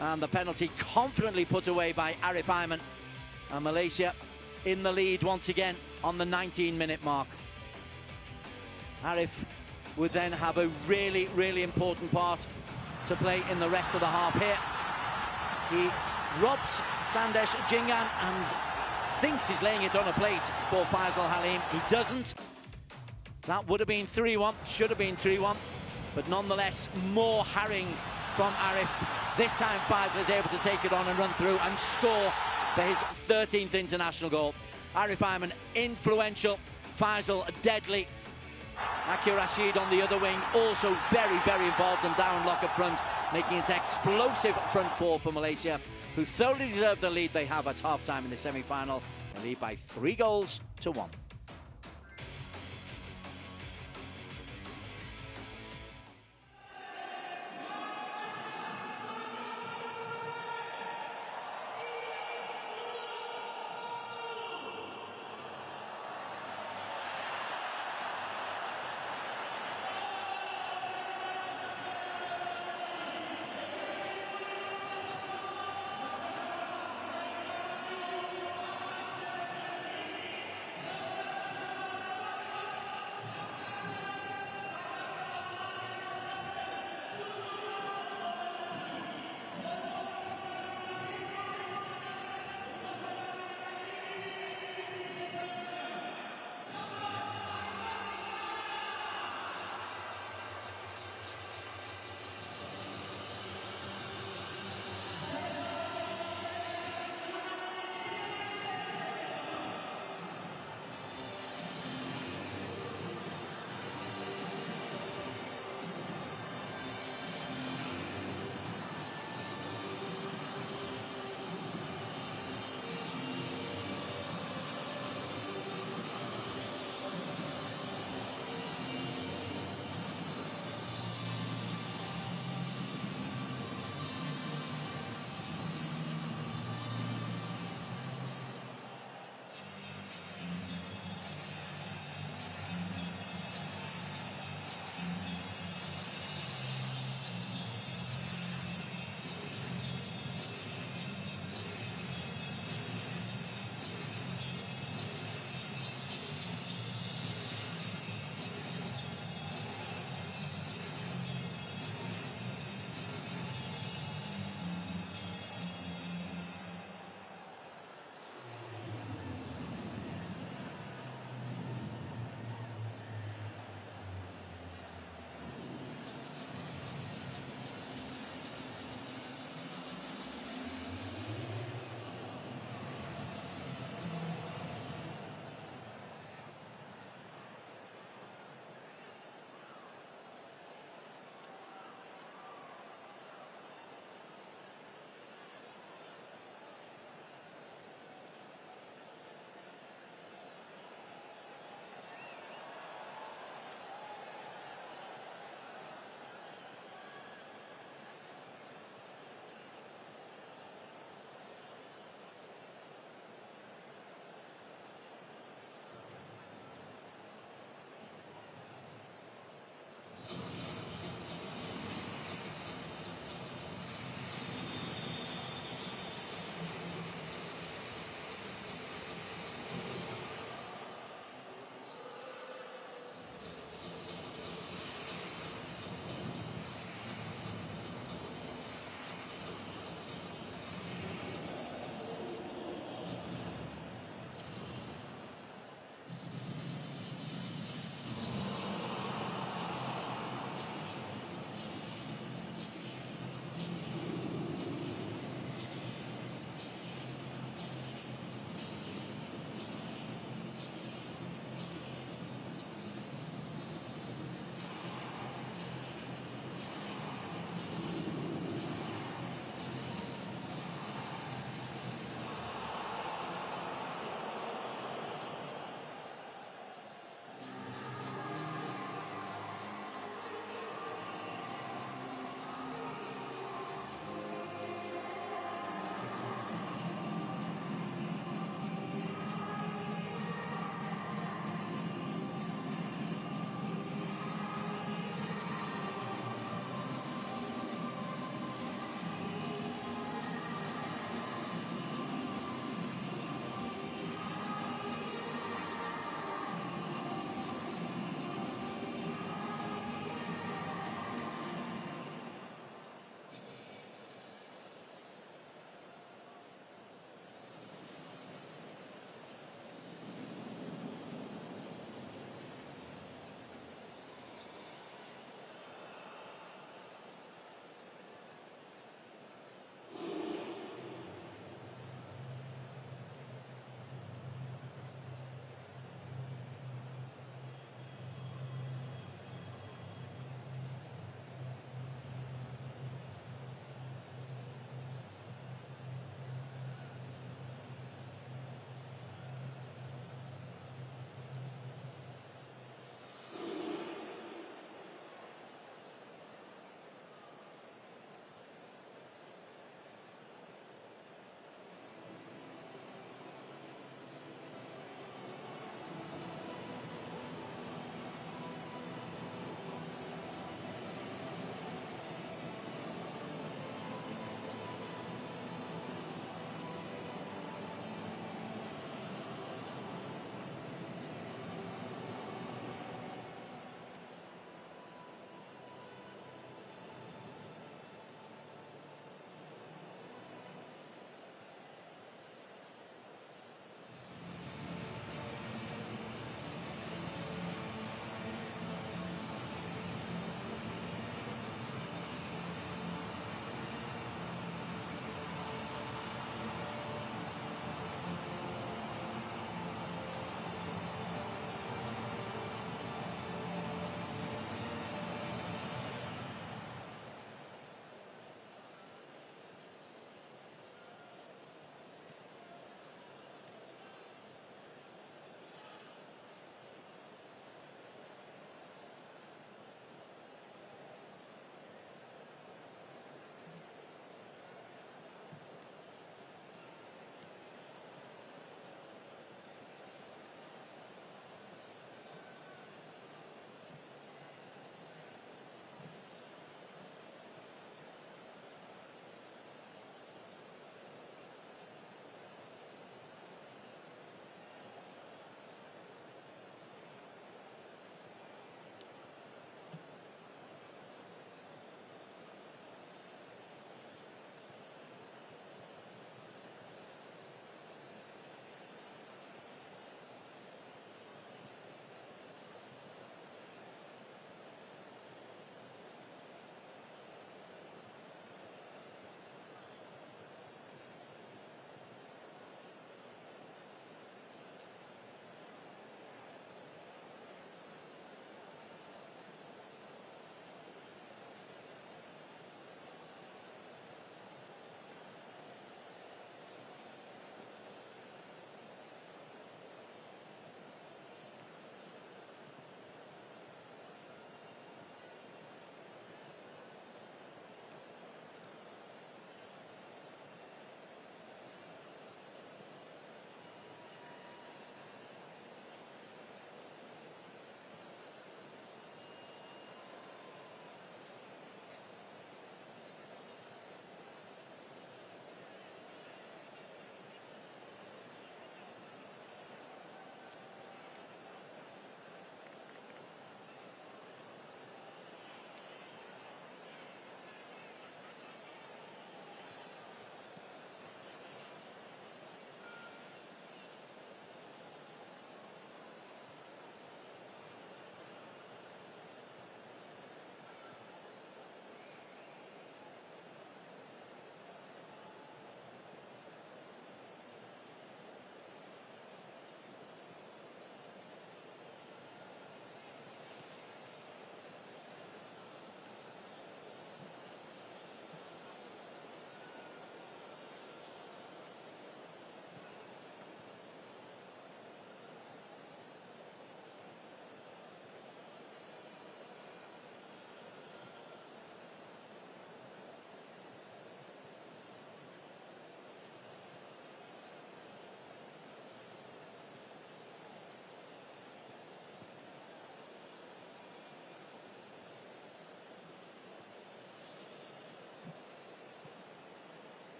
And the penalty confidently put away by Arif Ayman. And Malaysia in the lead once again on the 19-minute mark. Arif would then have a really, really important part to play in the rest of the half here. He robs Sandesh Jingan and thinks he's laying it on a plate for Faisal Halim. He doesn't. That would have been 3-1, should have been 3-1, but nonetheless, more harrying from Arif. This time Faisal is able to take it on and run through and score for his 13th international goal. Arif Ayman influential, Faisal deadly. Akir Rashid on the other wing, also very, very involved, and Darren Lock up front, making it explosive front four for Malaysia, who thoroughly deserve the lead they have at half-time in the semi-final. They lead by 3-1.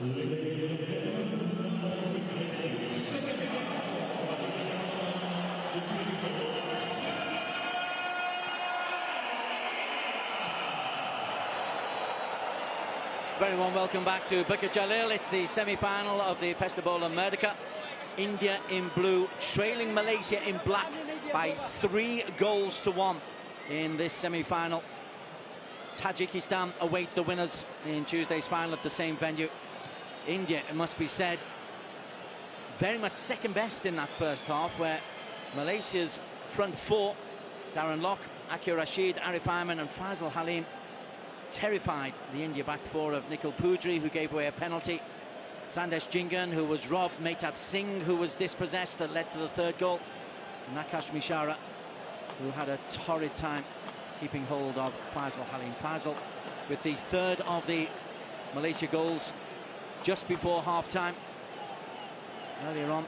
Very warm welcome back to Bukit Jalil. It's the semi-final of the Pestabola Merdeka. India in blue, trailing Malaysia in black by 3 goals to 1 in this semi-final. Tajikistan await the winners in Tuesday's final at the same venue. India, it must be said, very much second best in that first half, where Malaysia's front four, Darren Lock, AKHIR Rashid, Arif Ayman and Faisal Halim, terrified the India back four of Nikhil Pujri, who gave away a penalty, Sandesh Jingan, who was robbed, Mehtab Singh, who was dispossessed, that led to the third goal, and Akash Mishra, who had a torrid time keeping hold of Faisal Halim. Faisal with the third of the Malaysia goals just before half-time. Earlier on,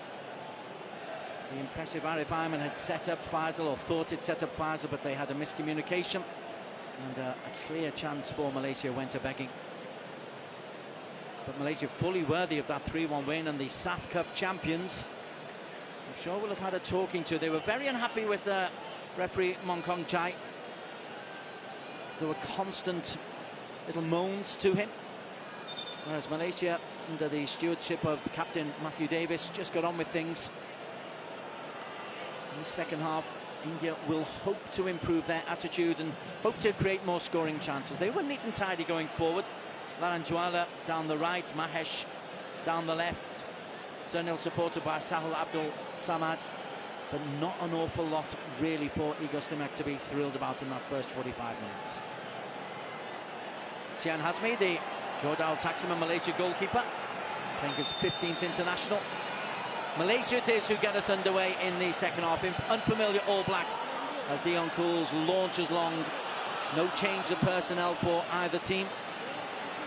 the impressive Arif Ayman had set up Faisal, or thought it set up Faisal, but they had a miscommunication. And a clear chance for Malaysia went a-begging. But Malaysia fully worthy of that 3-1 win, and the SAF Cup champions, I'm sure, will have had a talking to. They were very unhappy with referee Mong Kong Chai. There were constant little moans to him, whereas Malaysia, under the stewardship of Captain Matthew Davis, just got on with things. In the second half, India will hope to improve their attitude and hope to create more scoring chances. They were neat and tidy going forward. Laranjwala down the right, Mahesh down the left. Sunil supported by Sahil Abdul Samad, but not an awful lot really for Igor Stimac to be thrilled about in that first 45 minutes. Sian Hazmi, the Jordal Taksim Malaysia goalkeeper, playing his 15th international. Malaysia it is who get us underway in the second half. Unfamiliar All Black as Dion Cools launches long. No change of personnel for either team.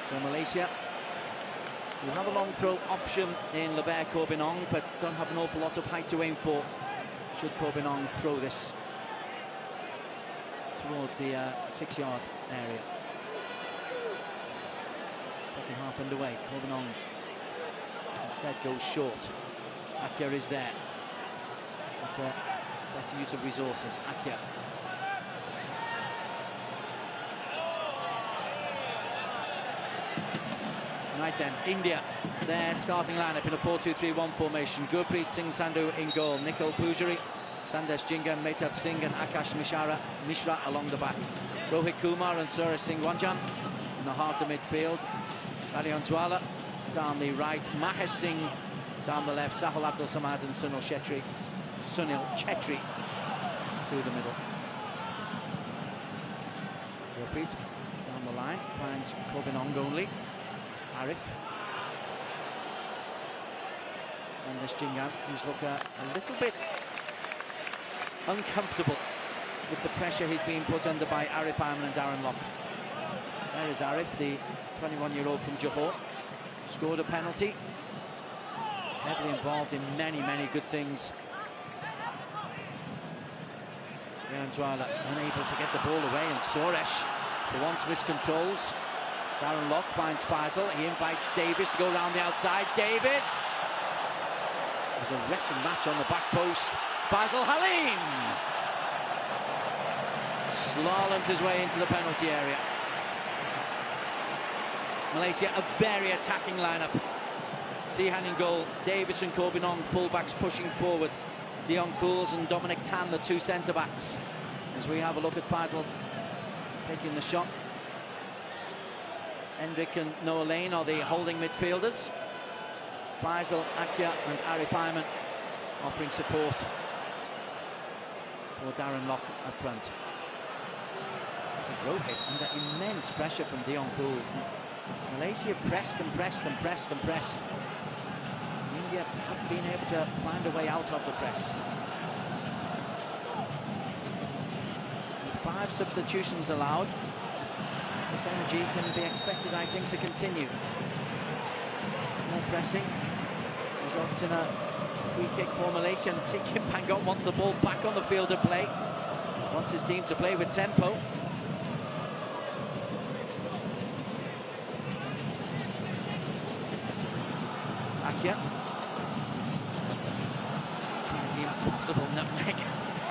So Malaysia will have a long throw option in Lever Corbinong, but don't have an awful lot of height to aim for should Corbinong throw this towards the 6-yard area. Second half underway. Corbinong instead goes short. AKHIR is there. That's a better use of resources. AKHIR. Right then, India, their starting lineup in a 4-2-3-1 formation. Gurpreet Singh Sandhu in goal. Nikhil Pujari, Sandesh Jingan, Mehtab Singh and Akash Mishra along the back. Rohit Kumar and Suresh Singh Wanjan in the heart of midfield. Laranjwala down the right. Mahesh Singh down the left, Sahil Abdul Samad and Sunil Chetri through the middle. Gurpreet down the line, finds Corbinong only. Arif. Sandesh Jingan, who's looked a little bit uncomfortable with the pressure he's being put under by Arif Ayman and Darren Lock. There is Arif, the 21-year-old from Johor. Scored a penalty. Heavily involved in many, many good things. Laranjwala unable to get the ball away, and Suresh for once miscontrols. Darren Lock finds Faisal. He invites Davis to go down the outside. Davis! It was a wrestling match on the back post. Faisal Halim slalomed his way into the penalty area. Malaysia, a very attacking lineup. Sihan in goal, Davis and Corbinong, full-backs pushing forward. Dion Cools and Dominic Tan, the two centre-backs. As we have a look at Faisal taking the shot. Hendrik and Noah Lane are the holding midfielders. Faisal, AKHIR and Arif Ayman offering support for Darren Lock up front. This is Rohit under immense pressure from Dion Cools. Malaysia pressed and pressed and pressed and pressed. India haven't been able to find a way out of the press. With 5 substitutions allowed, this energy can be expected, I think, to continue. More pressing results in a free kick for Malaysia, and Kim Pangong wants the ball back on the field of play. Wants his team to play with tempo.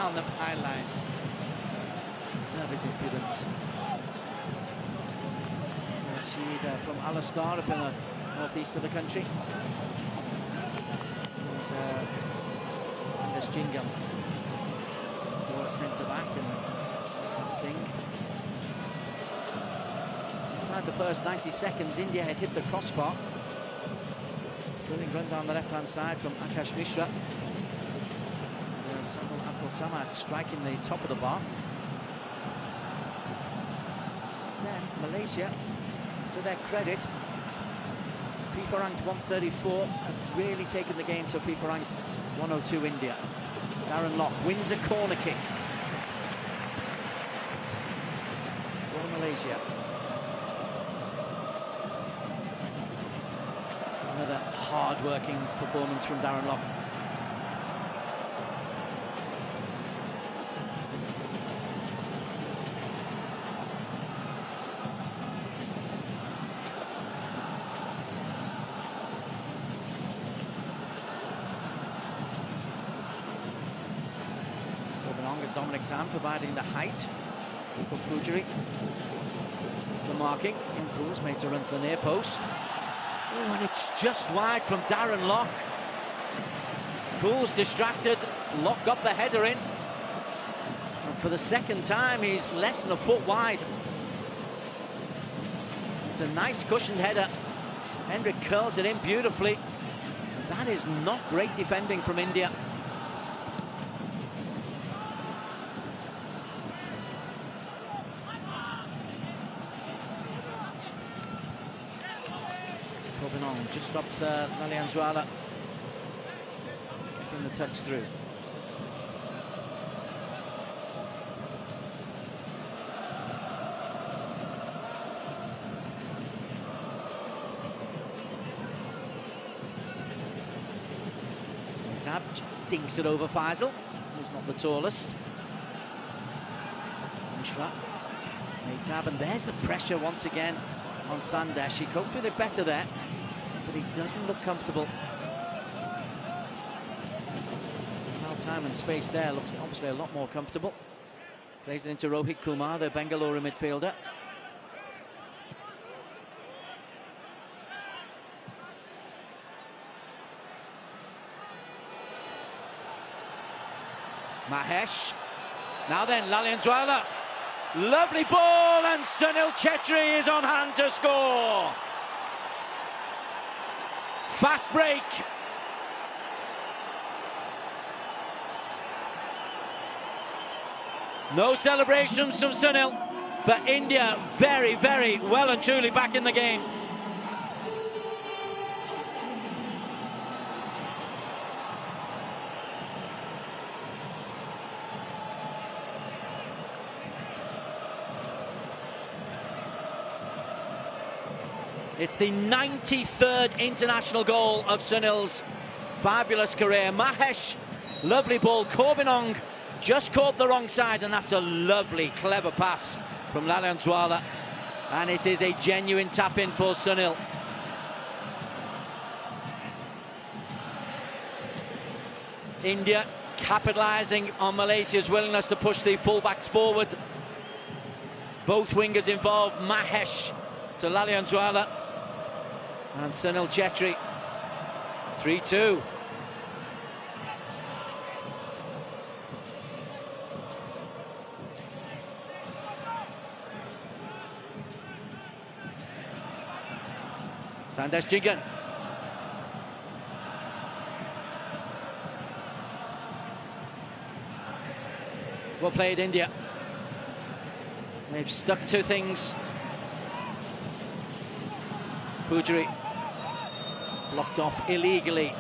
down the byline. Love his impudence. Rashid from Alistar up in the northeast of the country. Here's Sanders Jingam, your centre back, and Tam Singh. Inside the first 90 seconds, India had hit the crossbar. Thrilling run down the left-hand side from Akash Mishra. And Sahil Abdul Samad striking the top of the bar. Since then, Malaysia, to their credit, FIFA ranked 134, have really taken the game to FIFA ranked 102 India. Darren Lock wins a corner kick for Malaysia. Another hard-working performance from Darren Lock. And Dominic Tam providing the height for Pujari. The marking. Ian Cruz makes a run to the near post. Oh, and it's just wide from Darren Lock. Cool's distracted. Lock got the header in. And for the second time, he's less than a foot wide. It's a nice cushioned header. Hendrick curls it in beautifully. That is not great defending from India. Just stops Lalianzuala getting the touch through. Tab just dinks it over Faisal, who's not the tallest. Mishra, Tab, and there's the pressure once again on Sandesh. He coped with it better there, but he doesn't look comfortable. Now time and space there, looks obviously a lot more comfortable. Plays it into Rohit Kumar, the Bengaluru midfielder. Mahesh. Now then, Lalianzuala. Lovely ball, and Sunil Chetri is on hand to score. Fast break. No celebrations from Sunil, but India very, very well and truly back in the game. It's the 93rd international goal of Sunil's fabulous career. Mahesh, lovely ball. Corbinong just caught the wrong side, and that's a lovely, clever pass from Lalianzuala. And it is a genuine tap-in for Sunil. India capitalising on Malaysia's willingness to push the fullbacks forward. Both wingers involved. Mahesh to Lalianzuala. And Sunil Chetri, 3-2. Sandesh Jhingan. Well played, India. They've stuck to things. Pujari blocked off illegally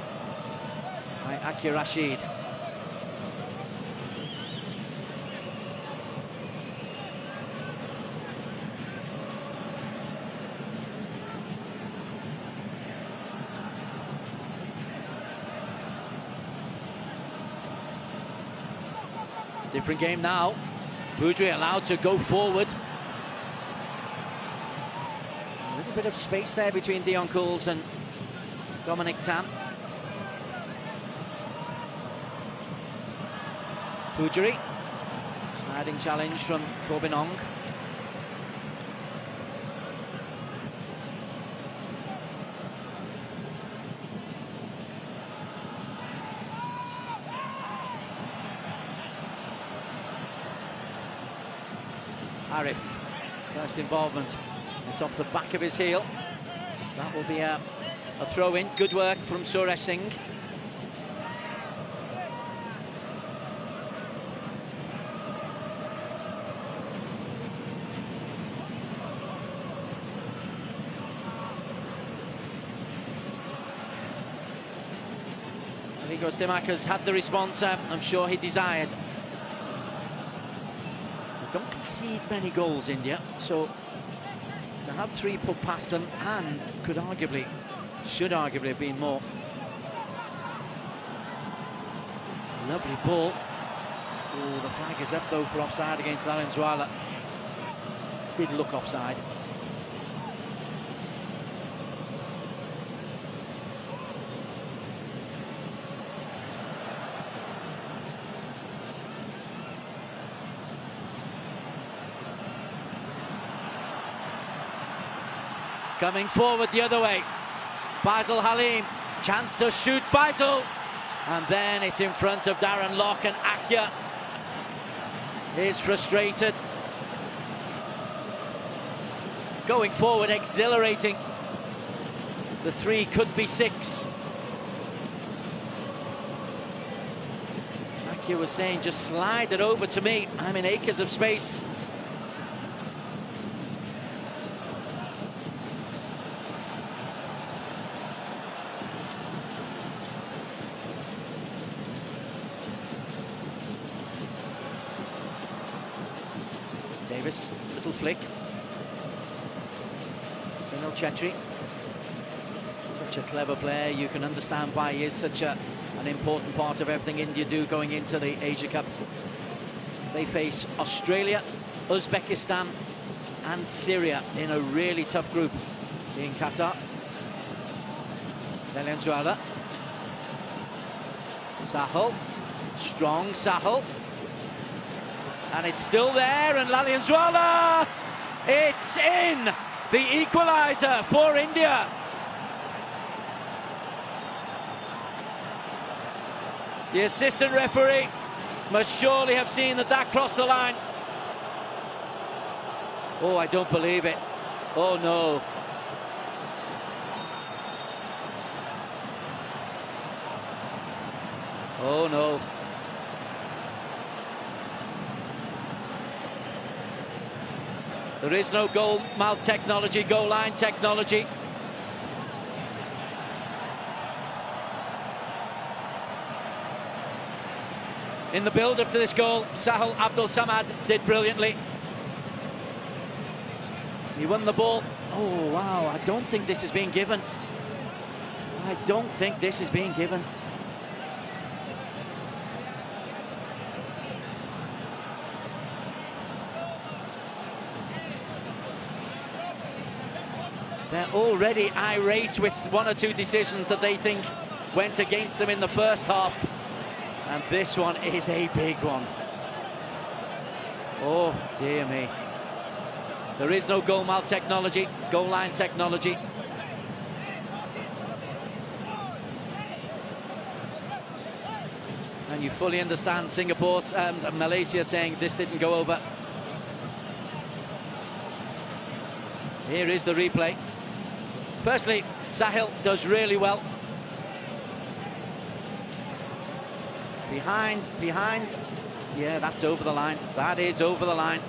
by AKHIR Rashid. Different game now. Pujari allowed to go forward. A little bit of space there between Dion Cools and Dominic Tam. Pujari. Sliding challenge from Corbinong. Arif, first involvement. It's off the back of his heel. So that will be a throw-in. Good work from Suresh Singh. Rigo Stimac has had the response I'm sure he desired. They don't concede many goals, India, so to have 3 put past them, and should arguably have been more. Lovely ball. Oh, the flag is up though for offside against Valenzuela. Did look offside. Coming forward the other way, Faisal Halim, chance to shoot Faisal, and then it's in front of Darren Lock, and AKHIR is frustrated. Going forward, exhilarating. The 3 could be 6. AKHIR was saying, just slide it over to me, I'm in acres of space. Davis, little flick. Sunil Chetri, such a clever player. You can understand why he is such an important part of everything India do going into the Asia Cup. They face Australia, Uzbekistan and Syria in a really tough group in Qatar. Valenzuela. Sahal, strong Sahal. And it's still there, and Valenzuela, it's in! The equaliser for India. The assistant referee must surely have seen that crossed the line. Oh, I don't believe it. Oh, no. Oh, no. There is no goal mouth technology, goal line technology. In the build-up to this goal, Sahal Abdul Samad did brilliantly. He won the ball. Oh, wow, I don't think this is being given. I don't think this is being given. They're already irate with 1 or 2 decisions that they think went against them in the first half. And this one is a big one. Oh, dear me. There is no goal mouth technology, goal line technology. And you fully understand Singapore and Malaysia saying this didn't go over. Here is the replay. Firstly, Sahil does really well. Behind. Yeah, that's over the line. That is over the line.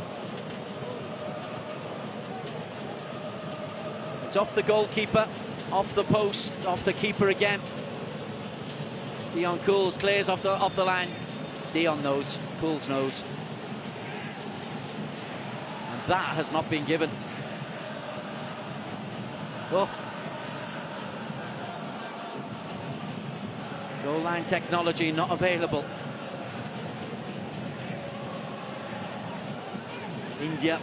It's off the goalkeeper, off the post, off the keeper again. Dion Cools clears off the line. Dion knows, Cools knows. And that has not been given. Oh. Goal line technology not available. India,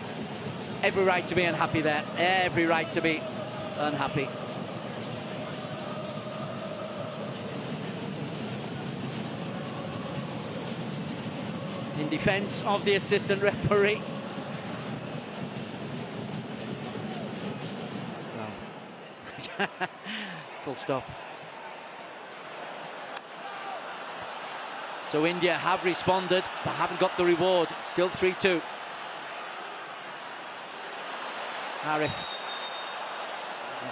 every right to be unhappy there. Every right to be unhappy. in defence of the assistant referee. Well, full stop. So India have responded, but haven't got the reward. Still 3-2.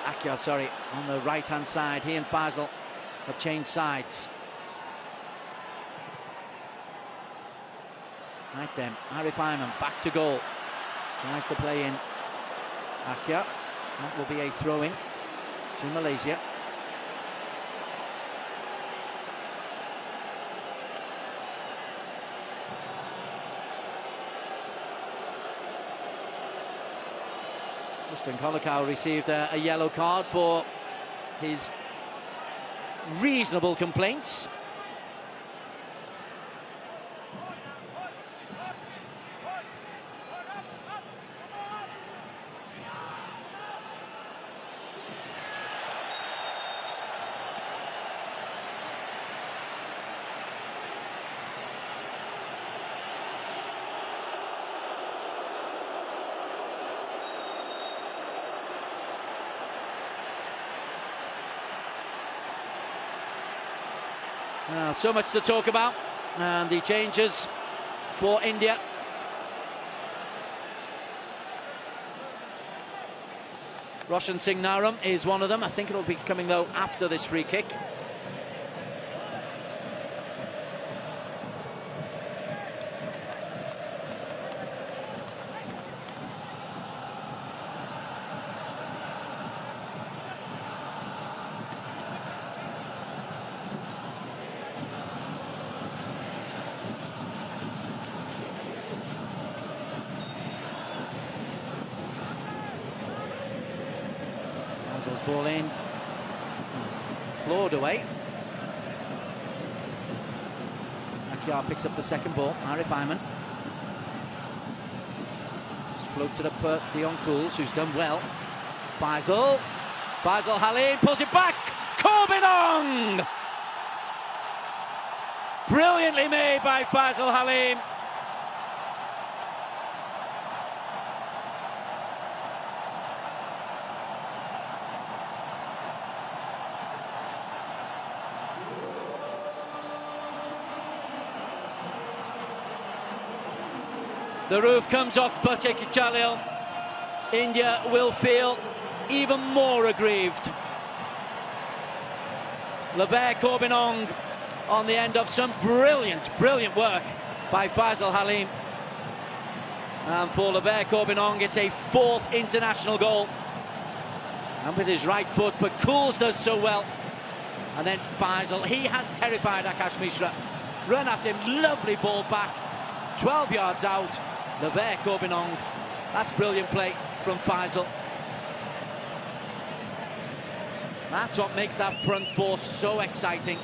AKHIR, sorry, on the right-hand side. He and Faisal have changed sides. Right then, Arif Ayman back to goal. Tries to play in AKHIR. That will be a throw-in to Malaysia. Mr. Kolokau received a yellow card for his reasonable complaints. So much to talk about, and the changes for India. Roshan Singh Naram is one of them. I think it'll be coming, though, after this free kick. Faisal's ball in, clawed away. AKHIR picks up the second ball. Arif Ayman just floats it up for Dion Cools, who's done well. Faisal Halim pulls it back. Corbinong! Brilliantly made by Faisal Halim. The roof comes off Bachek Jalil. India will feel even more aggrieved. Lever Corbinong on the end of some brilliant work by Faisal Halim. And for Lever Corbinong, it's a fourth international goal. And with his right foot, but Cools does so well. And then Faisal, he has terrified Akash Mishra. Run at him, lovely ball back, 12 yards out. Lever Corbinong, that's brilliant play from Faisal. That's what makes that front four so exciting.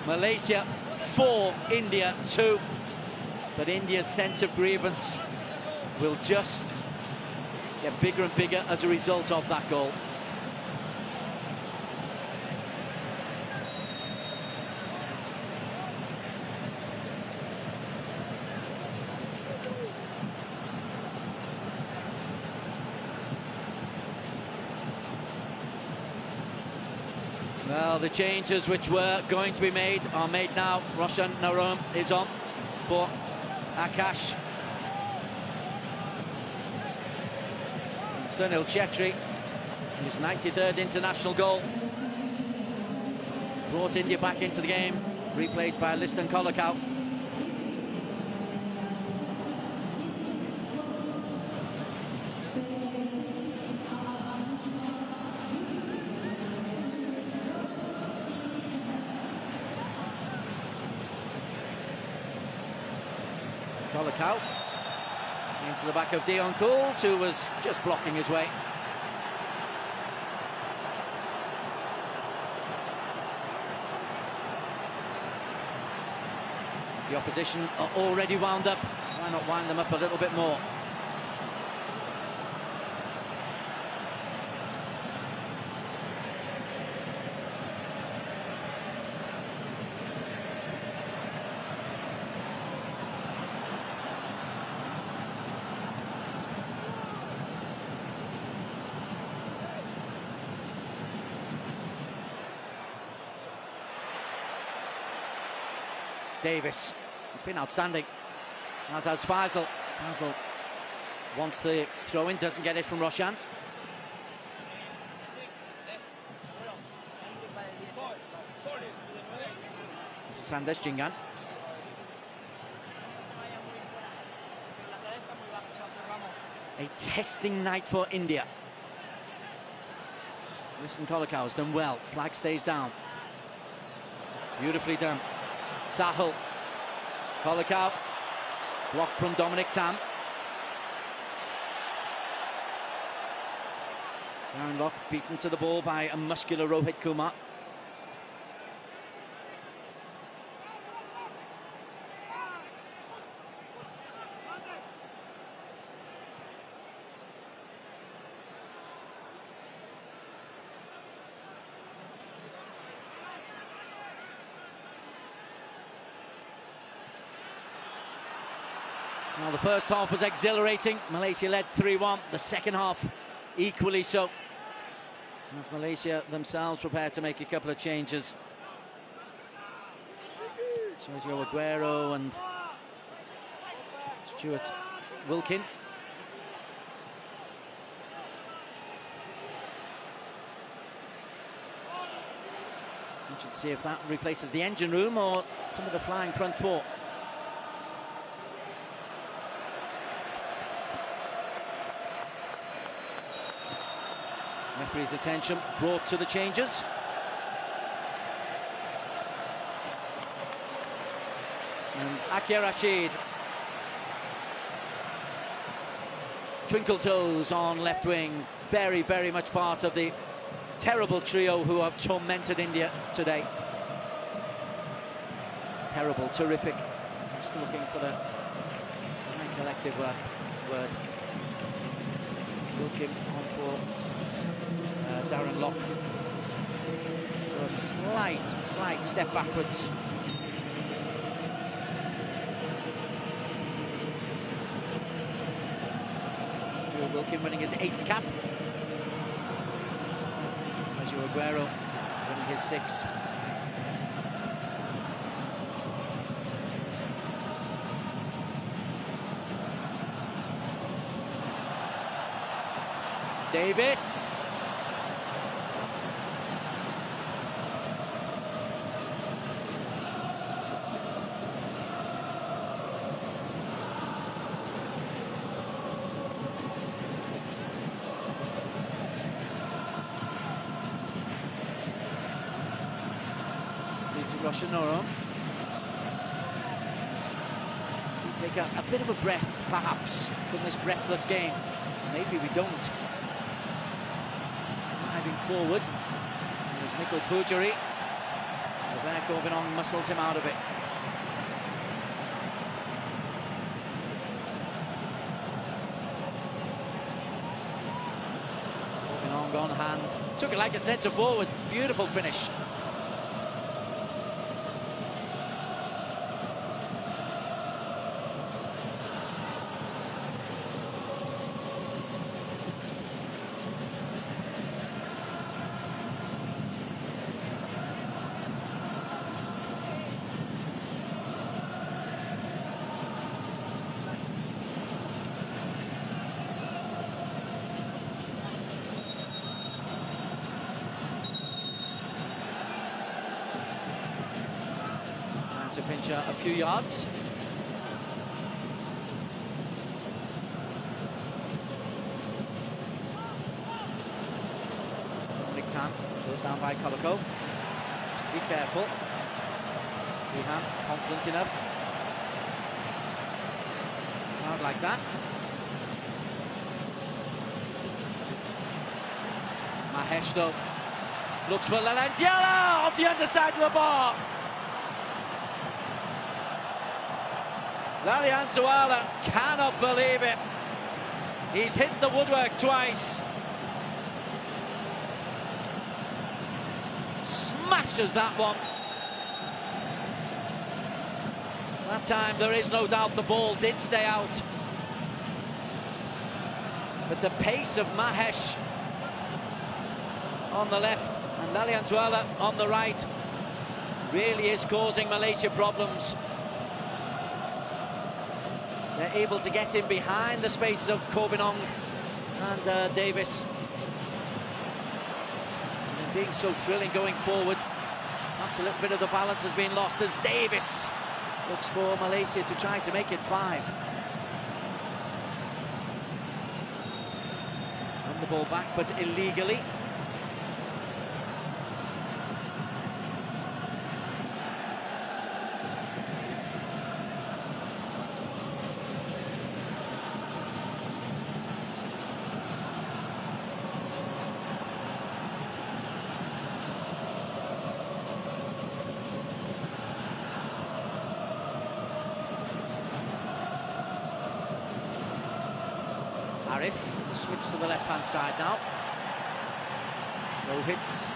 Malaysia 4, India 2. But India's sense of grievance will just get bigger and bigger as a result of that goal. Well, the changes which were going to be made are made now. Roshan Naram is on for Akash. And Sunil Chetri, his 93rd international goal, brought India back into the game, replaced by Liston Kolokau. Kolokau into the back of Dion Cools, who was just blocking his way. The opposition are already wound up. Why not wind them up a little bit more? Davis. It's been outstanding, as has Faisal. Faisal wants the throw-in, doesn't get it from Roshan. This is Sandesh Jingan. A testing night for India. Listen, Kolakau's done well. Flag stays down. Beautifully done. Sahil. Kolakau. Blocked from Dominic Tam. Darren Lock beaten to the ball by a muscular Rohit Kumar. Well, the first half was exhilarating. Malaysia led 3-1. The second half equally so. As Malaysia themselves prepare to make a couple of changes. Sergio Aguero and Stuart Wilkin. We should see if that replaces the engine room or some of the flying front four. Referee's attention brought to the changes. And AKHIR Rashid. Twinkle toes on left wing. Very, very much part of the terrible trio who have tormented India today. Terrible, terrific. I'm still looking for the collective word. Wilkin on for Darren Lock. So a slight step backwards. Stuart Wilkin winning his 8th cap. Sergio Aguero winning his 6th. Davis. This is Roshanoro. We take a bit of a breath, perhaps, from this breathless game. Maybe we don't. Driving forward. There's Nikol Pujari. Vivek Orbinong muscles him out of it. Orbinong on hand. Took it like a centre forward. Beautiful finish. To pinch a few yards. Dominic Tam goes down by Kolakau. Has to be careful. Sihan confident enough. Crowd like that. Mahesh though looks for Lalanziala off the underside of the bar. Lalanziala cannot believe it. He's hit the woodwork twice. Smashes that one. That time there is no doubt the ball did stay out. But the pace of Mahesh on the left and Lalanziala on the right really is causing Malaysia problems. They're able to get in behind the spaces of Corbinong and Davis. And being so thrilling going forward, perhaps a little bit of the balance has been lost as Davis looks for Malaysia to try to make it 5. Won the ball back, but illegally. Arif, switch to the left-hand side now. Rohit's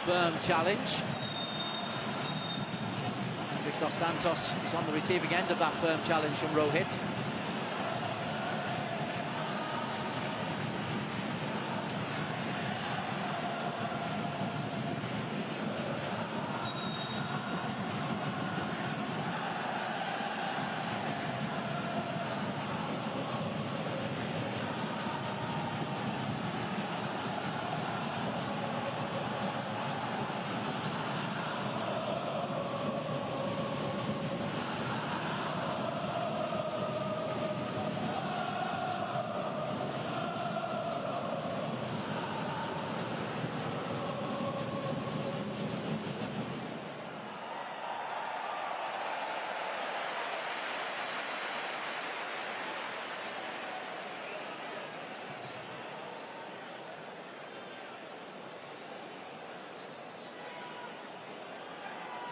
firm challenge. Henrik Dos Santos is on the receiving end of that firm challenge from Rohit.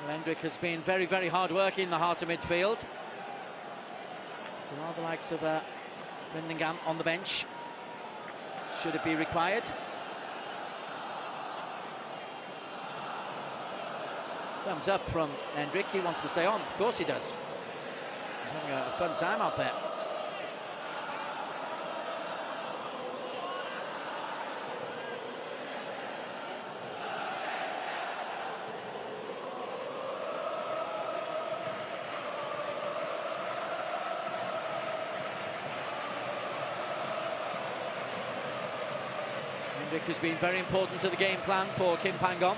Hendrik has been very, very hard work in the heart of midfield. There are the likes of Brendan on the bench. Should it be required? Thumbs up from Hendrik. He wants to stay on. Of course he does. He's having a fun time out there. Hendrik has been very important to the game plan for Kim Pangong.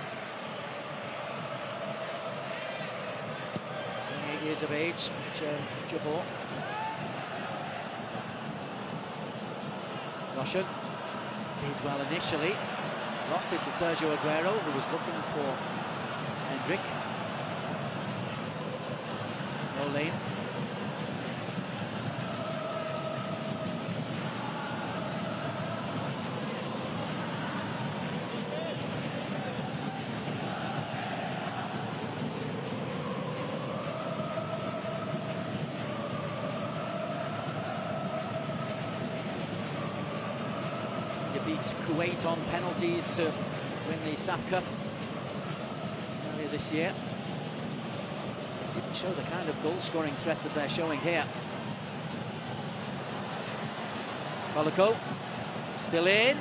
28 years of age, Johor. Russian did well initially, lost it to Sergio Aguero, who was looking for Hendrik. No lane. Beat Kuwait on penalties to win the SAF Cup earlier this year. They didn't show the kind of goal-scoring threat that they're showing here. Koloko still in.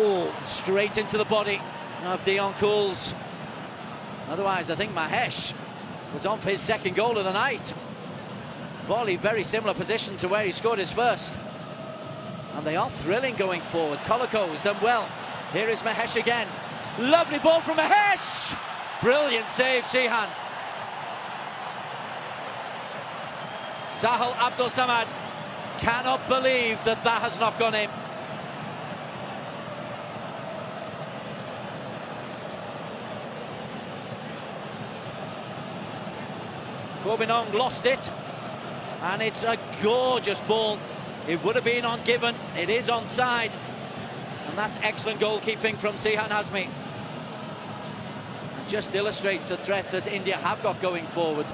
Oh, straight into the body of Dion Cools. Otherwise, I think Mahesh was on for his second goal of the night. Volley, very similar position to where he scored his first. And they are thrilling going forward. Koloko has done well. Here is Mahesh again. Lovely ball from Mahesh! Brilliant save, Sihan. Sahal Abdul Samad cannot believe that that has not gone in. Corbinong lost it. And it's a gorgeous ball. It would have been on given, it is onside. And that's excellent goalkeeping from Sihan Hazmi. It just illustrates the threat that India have got going forward.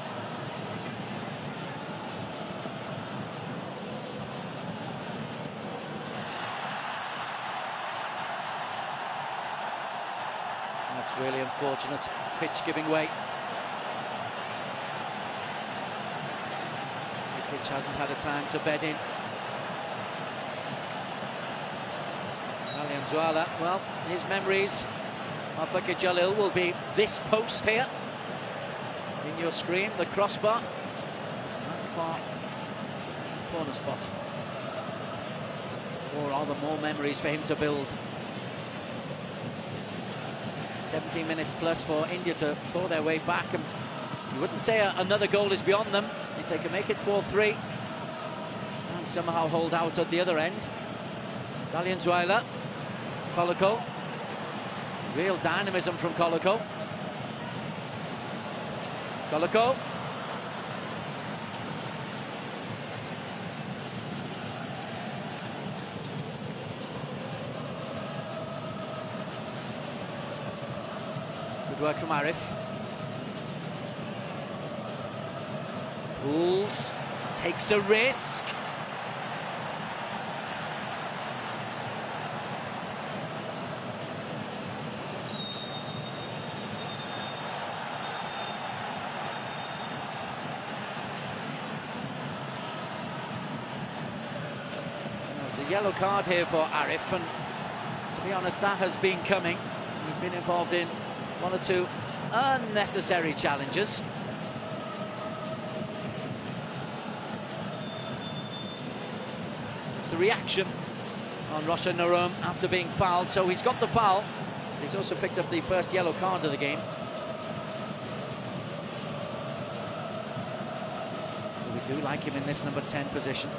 That's really unfortunate, pitch giving way. The pitch hasn't had a time to bed in. Alianzuala, well, his memories of Bakir Jalil will be this post here in your screen, the crossbar, that far corner spot. Or are there more memories for him to build? 17 minutes plus for India to claw their way back, and you wouldn't say another goal is beyond them if they can make it 4-3 and somehow hold out at the other end. Valenzuela, Colico, real dynamism from Colico. Colico. Good work from Arif. Pulls, takes a risk. It's a yellow card here for Arif, and to be honest, that has been coming. He's been involved in one or two unnecessary challenges. It's the reaction on Roshan Narum after being fouled, so he's got the foul. He's also picked up the first yellow card of the game. We do like him in this number 10 position.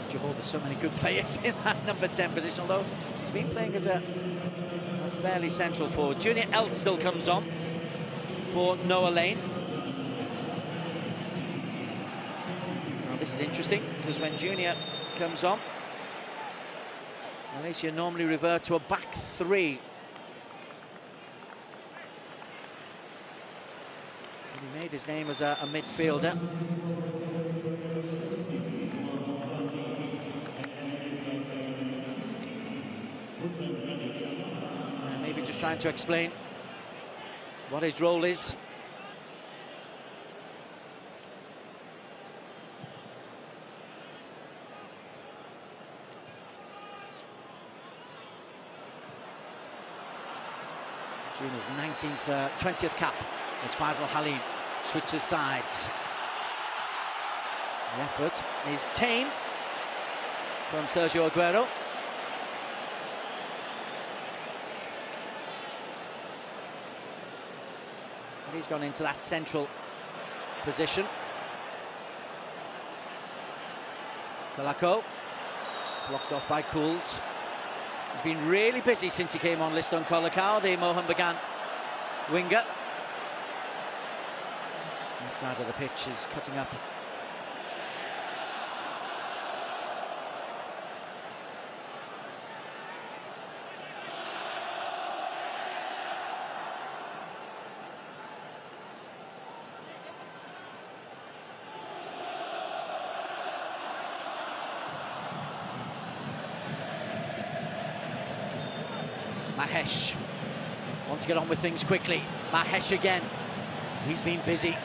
Johor, there's so many good players in that number 10 position, although he's been playing as a fairly central forward. Junior Elt still comes on for Noah Lane. Now this is interesting, because when Junior comes on, Malaysia normally revert to a back three. And he made his name as a midfielder. Maybe just trying to explain what his role is. Junior's 20th cap as Faisal Halim switches sides. The effort is tame from Sergio Aguero. He's gone into that central position. Kalako, blocked off by Cools. He's been really busy since he came on Liston Kolakau, the Mohun Bagan winger. That side of the pitch is cutting up. Mahesh wants to get on with things quickly. Mahesh again. He's been busy.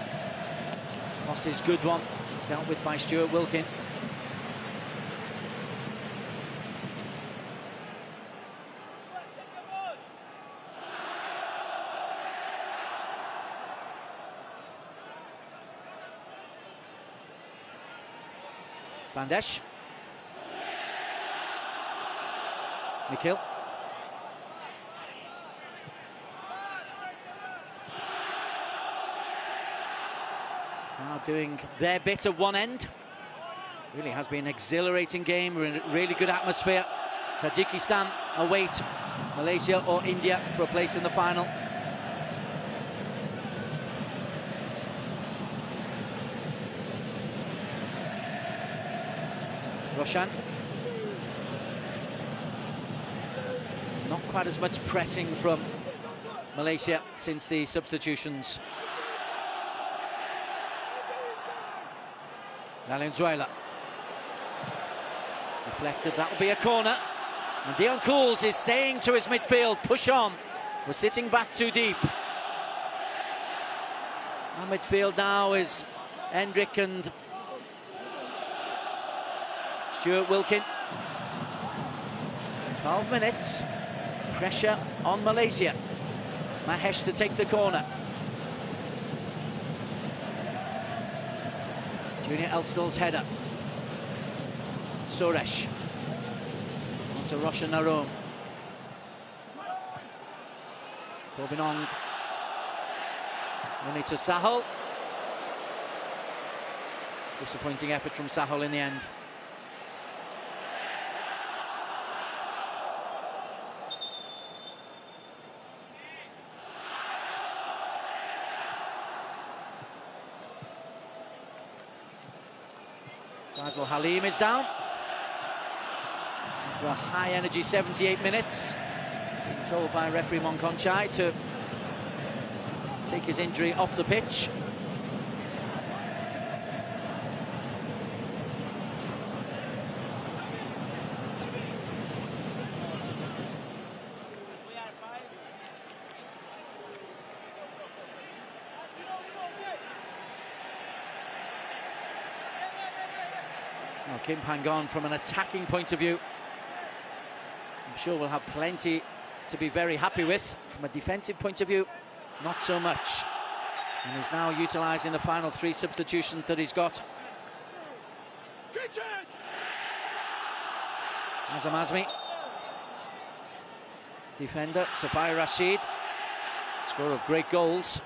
Cross is good one. It's dealt with by Stuart Wilkin. Sandesh. Nikhil. Now doing their bit at one end. Really has been an exhilarating game, really good atmosphere. Tajikistan await Malaysia or India for a place in the final. Roshan. Not quite as much pressing from Malaysia since the substitutions. Valenzuela. Deflected, that'll be a corner. And Dion Cools is saying to his midfield, push on. We're sitting back too deep. Our midfield now is Hendrick and Stuart Wilkin. 12 minutes. Pressure on Malaysia. Mahesh to take the corner. Junior Elstill's header. Suresh. Onto Roshan Narone. Corbinong. Money to Sahal. Disappointing effort from Sahal in the end. Faisal Halim is down. After a high-energy 78 minutes. Being told by referee Monconchai to take his injury off the pitch. Now, Kim Pangon, from an attacking point of view, I'm sure we'll have plenty to be very happy with. From a defensive point of view, not so much. And he's now utilising the final 3 substitutions that he's got. Azam Azmi. Defender, Safai Rashid. Scorer of great goals.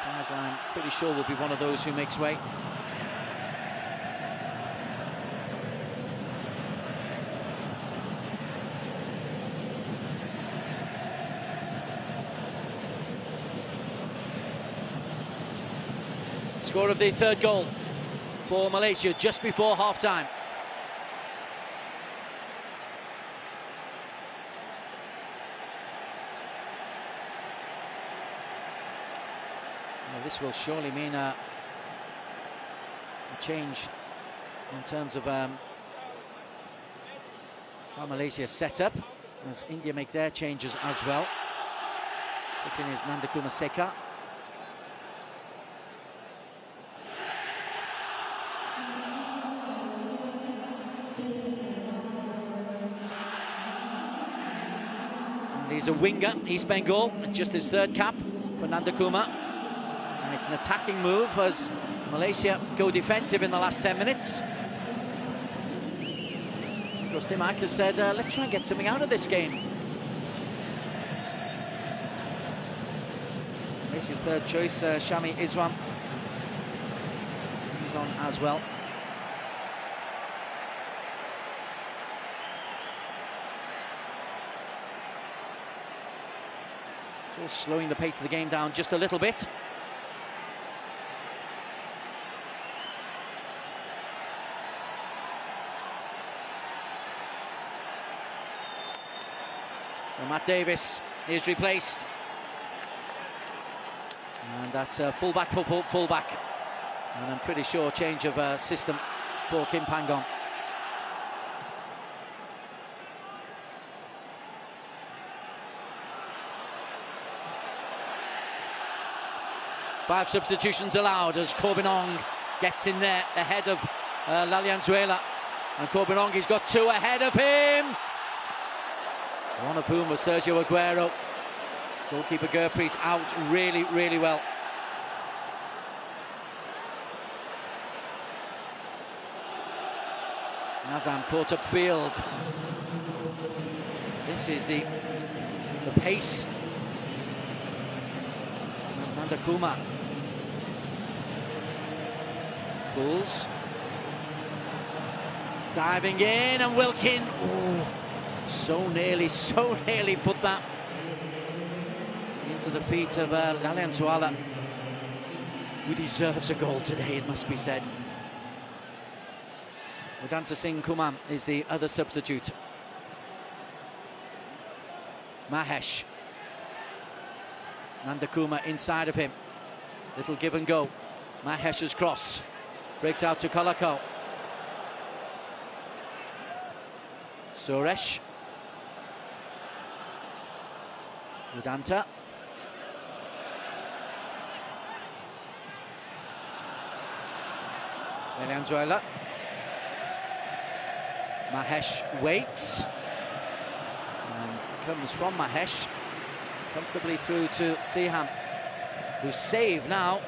Faisal, I'm pretty sure, will be one of those who makes way. Score of the 3rd goal for Malaysia just before half-time. Well, this will surely mean a change in terms of how Malaysia set up, as India make their changes as well. Sitting is Nandakuma Seka. He's a winger, East Bengal, just his 3rd cap for Nandakuma. And it's an attacking move as Malaysia go defensive in the last 10 minutes. Stimac has said, let's try and get something out of this game. Malaysia's 3rd choice, Shami Iswam. He's on as well. Slowing the pace of the game down just a little bit. So Matt Davis is replaced. And that's full-back for full-back. And I'm pretty sure change of system for Kim Pangon. Five substitutions allowed as Corbinong gets in there ahead of Lalianzuela. And Corbinong, he's got 2 ahead of him. One of whom was Sergio Aguero. Goalkeeper Gurpreet out really, really well. Azam caught up field. This is the pace of Nandakuma. Pools. Diving in, and Wilkin. Oh, so nearly put that into the feet of Lalianzuela, who deserves a goal today, it must be said. Vedanta Singh Kumar is the other substitute. Mahesh. Nandakuma inside of him. Little give and go. Mahesh's cross. Breaks out to Kolako. Suresh. Vedanta. Lalianzuela. Mahesh waits. And it comes from Mahesh. Comfortably through to Siham, who's saved now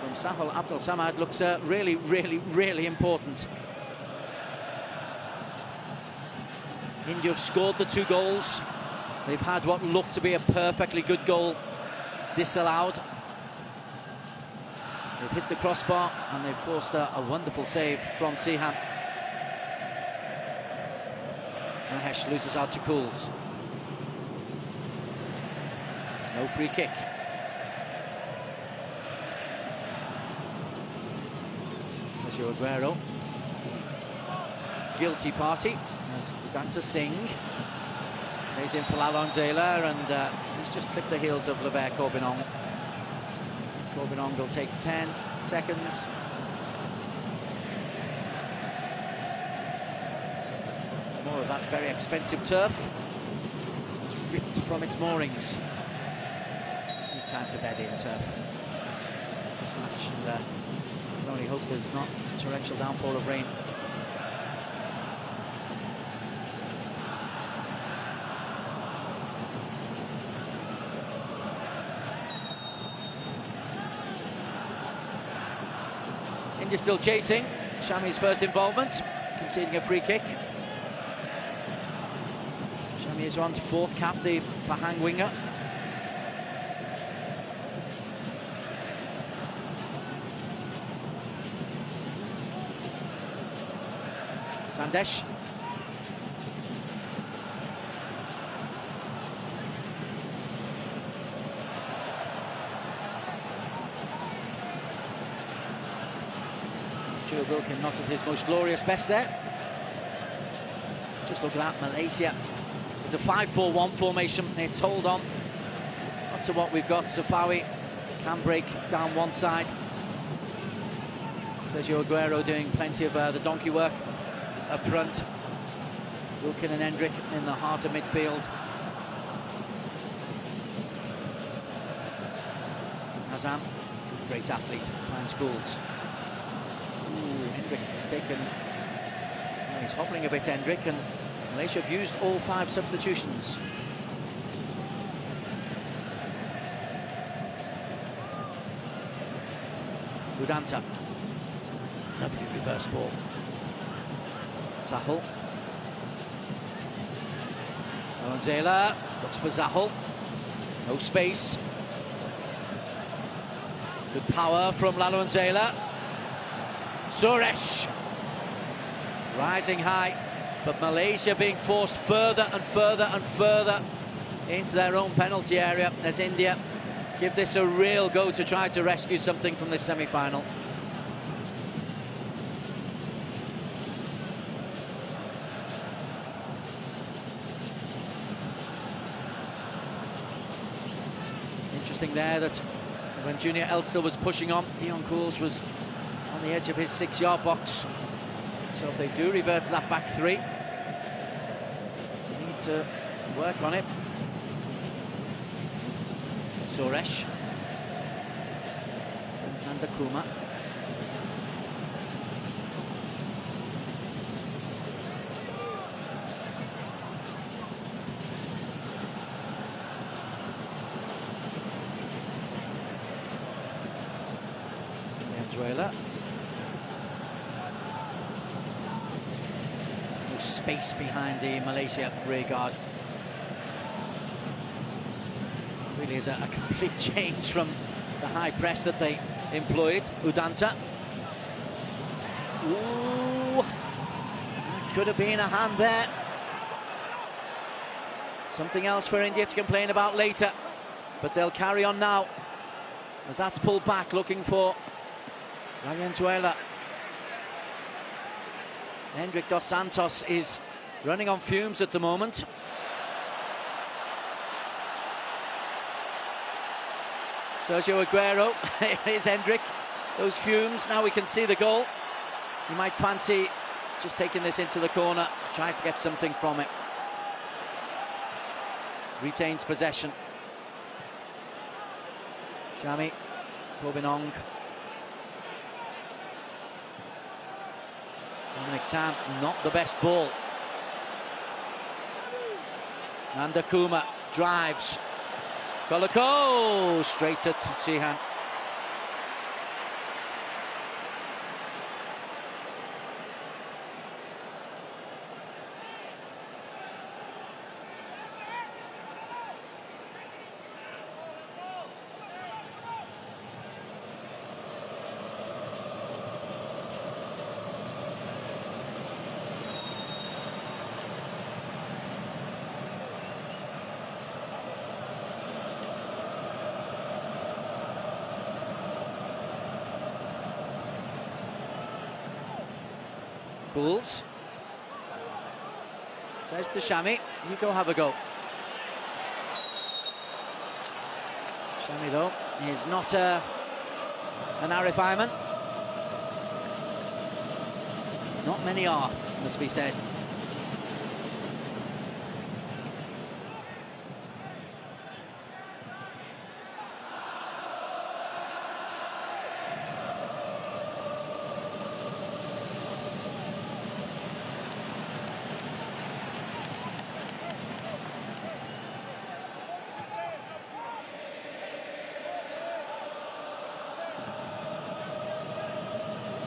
from Sahal Abdul Samad looks really, really, really important. India have scored the 2 goals. They've had what looked to be a perfectly good goal disallowed. They've hit the crossbar and they've forced a wonderful save from Sihan. Mahesh loses out to Cools. No free kick. Sergio Aguero, the guilty party, as Udanta Singh plays in for Lalonzela, and he's just clipped the heels of Lever Corbinong. Corbinong will take 10 seconds. It's more of that very expensive turf. It's ripped from its moorings. Need time to bed in turf this match, and I can only hope there's not a torrential downpour of rain. India still chasing. Shami's first involvement, conceding a free kick. Shami is on 4th cap, the Pahang winger. Sandesh. Stuart Wilkin not at his most glorious best there. Just look at that, Malaysia. It's a 5-4-1 formation. It's hold on. Not to what we've got. Safawi can break down one side. Sergio Aguero doing plenty of the donkey work up front. Wilkin and Hendrick in the heart of midfield. Hazam, great athlete, finds goals. Hendrick's taken. Well, he's hobbling a bit, Hendrick, and Malaysia have used all 5 substitutions. Udanta. Lovely reverse ball. Sahal. Lalonzela looks for Zahal. No space. Good power from Lalonzela. Suresh. Rising high, but Malaysia being forced further and further and further into their own penalty area as India give this a real go to try to rescue something from this semi-final. Interesting there that when Junior Elster was pushing on, Dion Cools was on the edge of his 6-yard box. So if they do revert to that back 3, they need to work on it. Suresh. Nanda Kuma. Venezuela. No space behind the Malaysia rear guard. Really is a complete change from the high press that they employed. Udanta. Ooh, that could have been a hand there. Something else for India to complain about later, but they'll carry on now as that's pulled back, looking for Valenzuela. Hendrick dos Santos is running on fumes at the moment. Sergio Aguero, here's Hendrick. Those fumes, now we can see the goal. You might fancy just taking this into the corner, tries to get something from it. Retains possession. Shami, Corbinong. Dominic Tam, not the best ball. Nanda Kuma drives. Koloko straight at Sihan. Cools. Says to Shami, you go have a go. Shami, though, is not an Arif Ayman. Not many are, must be said.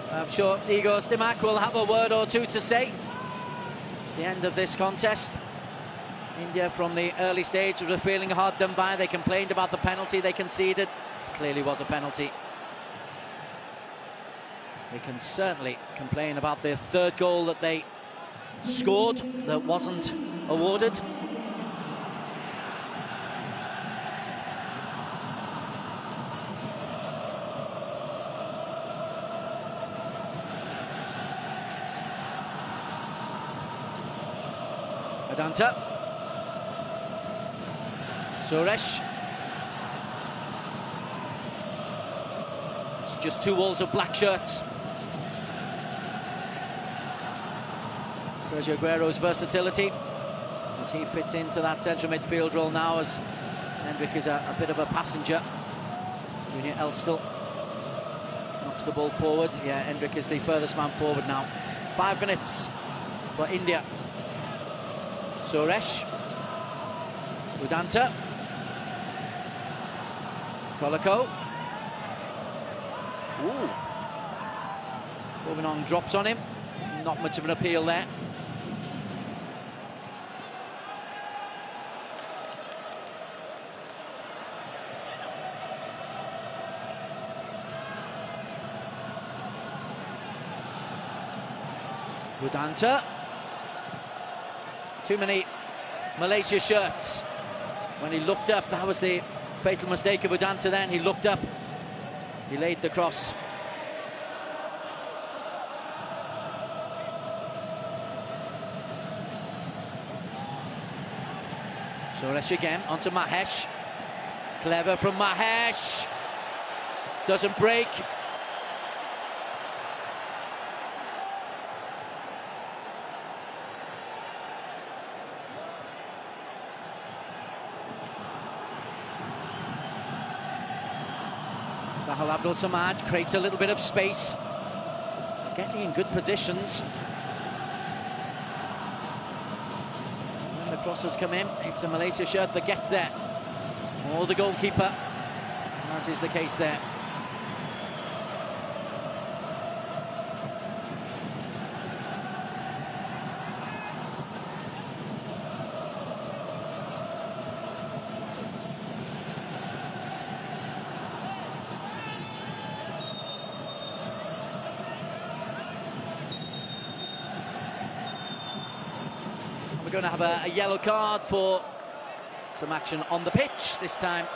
I'm sure Igor Stimac will have a word or two to say at the end of this contest. India from the early stage were feeling hard done by. They complained about the penalty they conceded. Clearly was a penalty. They can certainly complain about their third goal that they scored that wasn't awarded. Vedanta. Suresh. It's just two walls of black shirts. Sergio Aguero's versatility as he fits into that central midfield role now, as Hendrick is a bit of a passenger. Junior Elstall knocks the ball forward. Yeah, Hendrick is the furthest man forward now. 5 minutes for India. Suresh, Vedanta, Kolako. Ooh. Menang drops on him. Not much of an appeal there. Vedanta. Too many Malaysia shirts. When he looked up, that was the fatal mistake of Vedanta then. He looked up, delayed the cross. Suresh again, onto Mahesh. Clever from Mahesh. Doesn't break. Sahal Abdul Samad creates a little bit of space. They're getting in good positions. When the crosses come in, it's a Malaysia shirt that gets there. Or the goalkeeper, as is the case there. We're going to have a yellow card for some action on the pitch. This time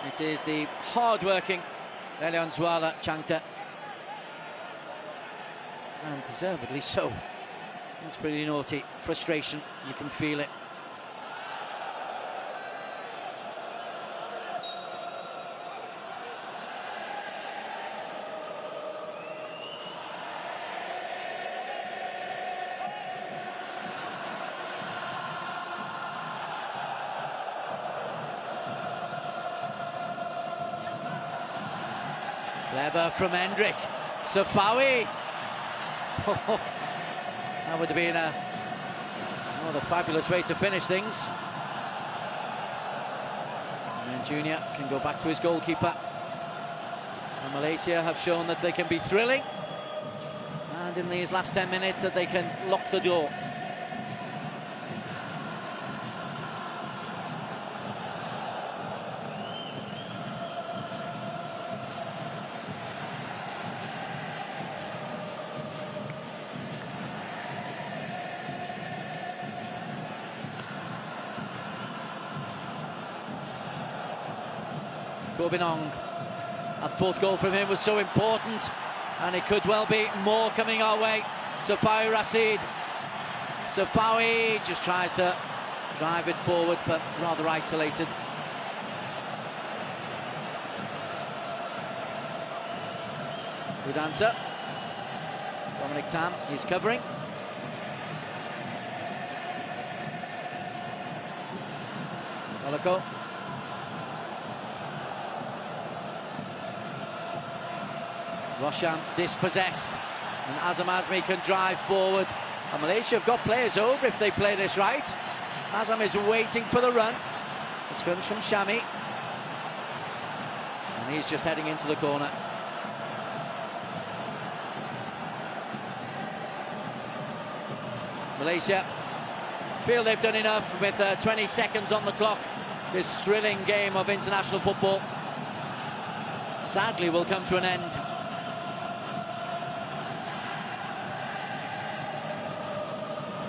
it is the hard-working Leonzuala Changta, and deservedly so. That's pretty naughty. Frustration, you can feel it. Clever from Hendrick. Safawi. That would have been a fabulous way to finish things. And then Junior can go back to his goalkeeper. And Malaysia have shown that they can be thrilling, and in these last 10 minutes that they can lock the door. Corbinong, that fourth goal from him was so important, and it could well be more coming our way Safawi Rashid. Safawi just tries to drive it forward, but rather isolated. Good answer. Dominic Tam is covering. Koloko. Roshan dispossessed, and Azam Azmi can drive forward. And Malaysia have got players over if they play this right. Azam is waiting for the run. It comes from Shami, and he's just heading into the corner. Malaysia feel they've done enough with 20 seconds on the clock. This thrilling game of international football sadly will come to an end.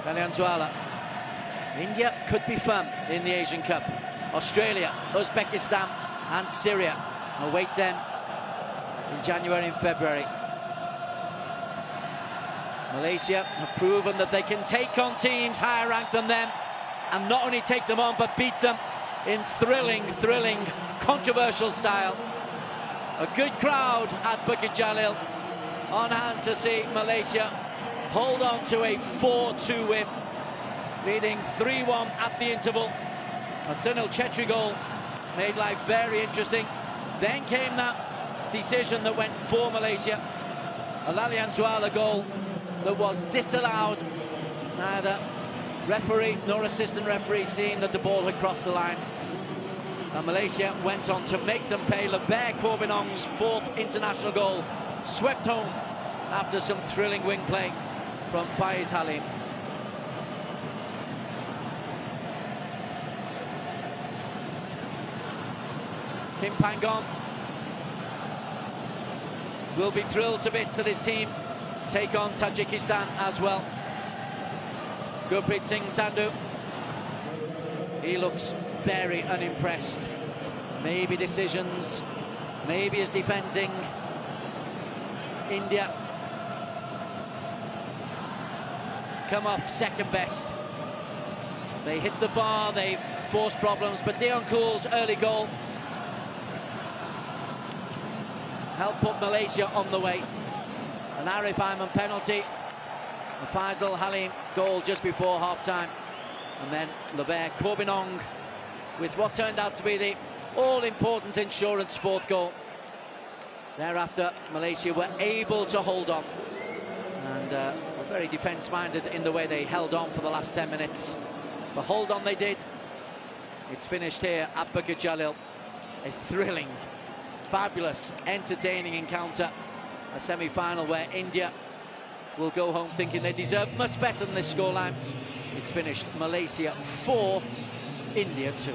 Valenzuela. India could be firm in the Asian Cup. Australia, Uzbekistan and Syria await them in January and February. Malaysia have proven that they can take on teams higher ranked than them, and not only take them on but beat them in thrilling, controversial style. A good crowd at Bukit Jalil on hand to see Malaysia hold on to a 4-2 win, leading 3-1 at the interval. A Sunil Chetri goal made life very interesting. Then came that decision that went for Malaysia, a Valenzuela goal that was disallowed. Neither referee nor assistant referee seeing that the ball had crossed the line. And Malaysia went on to make them pay. Levere Corbinong's fourth international goal, swept home after some thrilling wing play from Faiz Halim. Kim Pangong will be thrilled to bits that his team take on Tajikistan as well. Gurpreet Singh Sandhu, he looks very unimpressed. Maybe decisions, maybe his defending. India come off second best. They hit the bar, they forced problems, but Deon Cool's early goal helped put Malaysia on the way. An Arif Ayman penalty, a Faisal Halim goal just before half-time, and then Levere Corbinong with what turned out to be the all-important insurance fourth goal. Thereafter, Malaysia were able to hold on, and were very defence-minded in the way they held on for the last 10 minutes. But hold on they did. It's finished here at Bukit Jalil. A thrilling, fabulous, entertaining encounter. A semi-final where India will go home thinking they deserve much better than this scoreline. It's finished Malaysia 4, India 2.